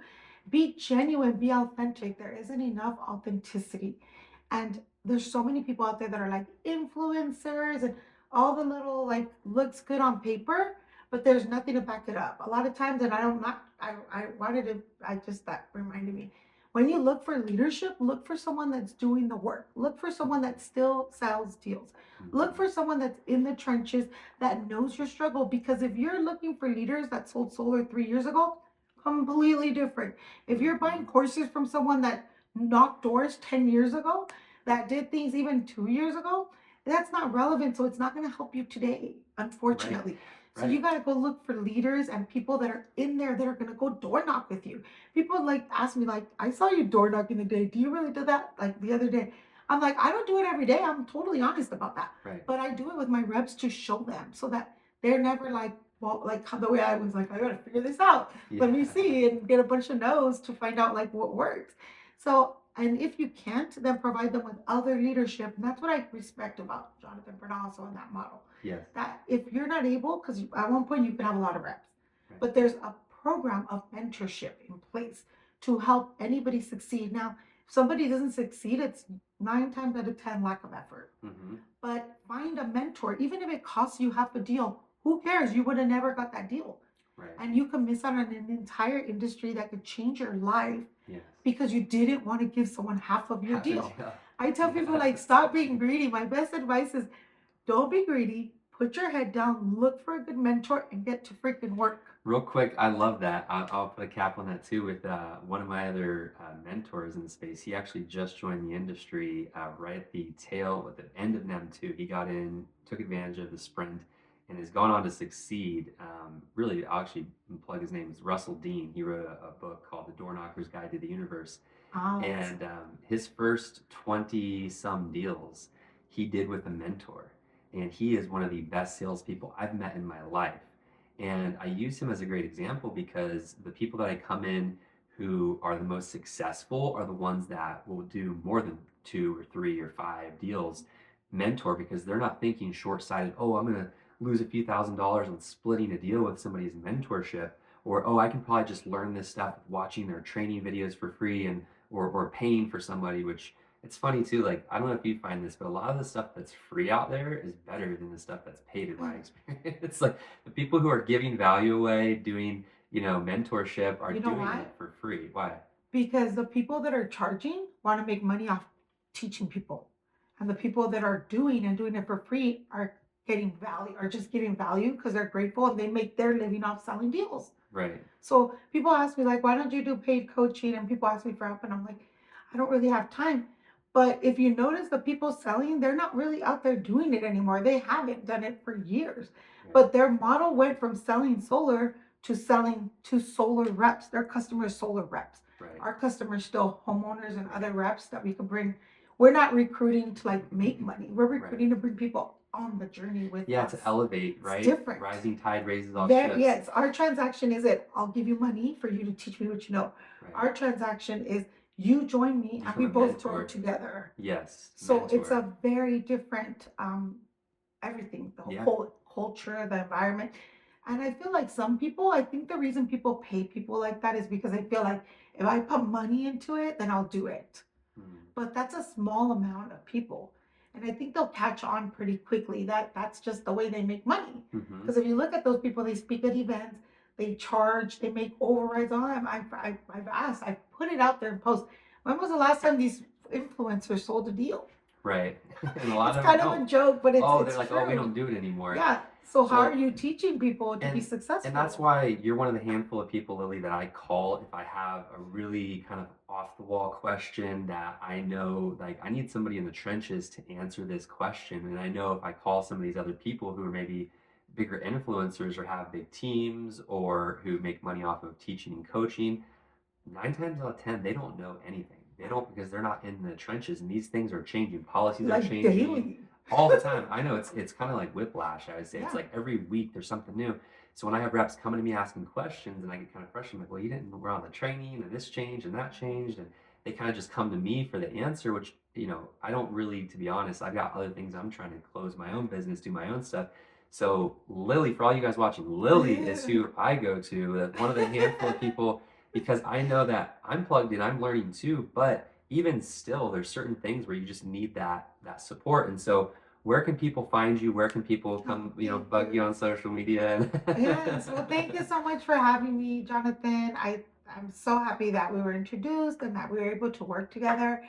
Be genuine, be authentic. There isn't enough authenticity. And there's so many people out there that are like influencers and all the little like looks good on paper, but there's nothing to back it up. A lot of times, and I don't not I wanted to I just that reminded me. When you look for leadership, look for someone that's doing the work. Look for someone that still sells deals. Look Mhm. for someone that's in the trenches that knows your struggle. Because if you're looking for leaders that sold solar 3 years ago, completely different. If you're buying Mhm. courses from someone that knocked doors 10 years ago, that did things even 2 years ago, that's not relevant. So it's not going to help you today, Right. unfortunately. So you Right. got to go look for leaders and people that are in there that are going to go door knock with you. People like ask me like, I saw you door knocking the day. Do you really do that? Like the other day, I'm like, I don't do it every day. I'm totally honest about that, Right. but I do it with my reps to show them so that they're never like, well, like the way I was like, I gotta figure this out. Let me Yeah. see and get a bunch of no's to find out like what works. So, and if you can't, then provide them with other leadership. And that's what I respect about Jonathan Bernal also in that model. Yes. That if you're not able, because at one point you can have a lot of reps, Right. but there's a program of mentorship in place to help anybody succeed. Now, if somebody doesn't succeed, it's 9 times out of 10 lack of effort. Mhm. But find a mentor, even if it costs you half a deal. Who cares? You would have never got that deal. Right. And you can miss out on an entire industry that could change your life Yes. because you didn't want to give someone half of your Half a deal. deal. I tell people, Yeah, like, that's so stop being true. greedy. My best advice is don't be greedy. Put your head down, look for a good mentor, and get to freaking work. Real quick, I love that. I'll put a cap on that too with one of my other mentors in the space. He actually just joined the industry right at the tail, at the end of NEM 2. He got in, took advantage of the sprint, and has gone on to succeed. Really, I'll actually plug his name is Russell Dean. He wrote a book called The Door Knocker's Guide to the Universe. And Awesome. his first 20 some deals he did with a mentor. And he is one of the best salespeople I've met in my life. And I use him as a great example because the people that I come in who are the most successful are the ones that will do more than 2 or 3 or 5 deals mentor because they're not thinking short sighted, oh, I'm going to lose a few $1,000s on splitting a deal with somebody's mentorship. Or, oh, I can probably just learn this stuff watching their training videos for free and or paying for somebody, which it's funny too. Like, I don't know if you find this, but a lot of the stuff that's free out there is better than the stuff that's paid in my experience. It's like the people who are giving value away, doing, mentorship are You know doing why? it for free. Why? Because the people that are charging want to make money off teaching people. And the people that are doing it for free are getting value, are just getting value because they're grateful and they make their living off selling deals. Right. So people ask me like, why don't you do paid coaching? And people ask me for help, and I'm like, I don't really have time. But if you notice the people selling, they're not really out there doing it anymore. They haven't done it for years. Right. But their model went from selling solar to selling to solar reps. Their customers solar reps. Right. Our customers still homeowners and Right. other reps that we could bring. We're not recruiting to like make money. We're Right. recruiting to bring people on the journey with Yeah, us. to elevate, It's right? different. Rising tide raises all There, ships. yes, our transaction is it. I'll give you money for you to teach me what you know. Right. Our transaction is you join me and Become we a both grow mentor. together. Yes. So it's Mentor. a very different everything, the Yeah. whole culture, the environment. And I feel like some people, I think the reason people pay people like that is because they feel like if I put money into it, then I'll do it. Hmm. But that's a small amount of people. And I think they'll catch on pretty quickly that that's just the way they make money. Mm-hmm. Because if you look at those people, they speak at events, they charge, they make overrides on them. I've asked, I've put it out there in post. When was the last time these influencers sold a deal? Right. And a lot It's of them kind of a don't. joke, but Oh, they're it's like, oh, we don't true. do it anymore. Yeah. So how are So, you teaching people to be and that's successful? why you're one of the handful of people, Lily, that I call if I have a really kind of off the wall question that I know, like, I need somebody in the trenches to answer this question. And I know if I call some of these other people who are maybe bigger influencers or have big teams or who make money off of teaching and coaching, 9 times out of 10, they don't know anything. They don't because they're not in the trenches, and these things are changing. Policies are Like changing daily. all the time. I know it's kind of like whiplash. I would say it's Yeah. like every week there's something new. So when I have reps coming to me asking questions, and I get kind of frustrated, I'm like, well, you didn't we're on the training, and this changed, and that changed, and they kind of just come to me for the answer, which I don't really, to be honest, I've got other things I'm trying to close my own business, do my own stuff. So Lily, for all you guys watching, Lily is who I go to, one of the handful of people because I know that I'm plugged in, I'm learning too, but even still, there's certain things where you just need that support. And so, where can people find you? Where can people Oh, come, thank bug you you. on social media? Yes. Well, thank you so much for having me, Jonathan. I'm so happy that we were introduced and that we were able to work together.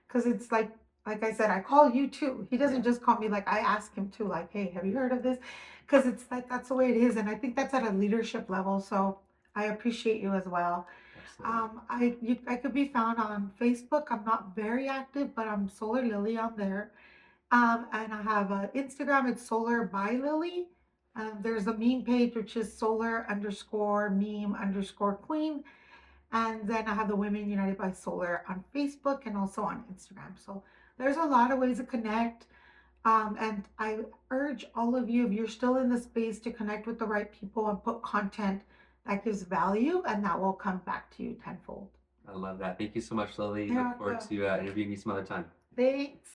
Because it's like I said, I call you too. He doesn't Yeah, just call me, like I ask him too, like, hey, have you heard of this? Because it's like that's the way it is. And I think that's at a leadership level. So I appreciate you as well. absolutely. I could be found on Facebook. I'm not very active, but I'm Solar Lily on there. And I have Instagram. It's Solar by Lily. There's a meme page which is solar underscore meme underscore queen. And then I have the Women United by Solar on Facebook and also on Instagram. So there's a lot of ways to connect. And I urge all of you, if you're still in the space, to connect with the right people and put content that gives value, and that will come back to you tenfold. I love that. Thank you so much, Lily. You're Look forward welcome. to interviewing you some other time. Thanks.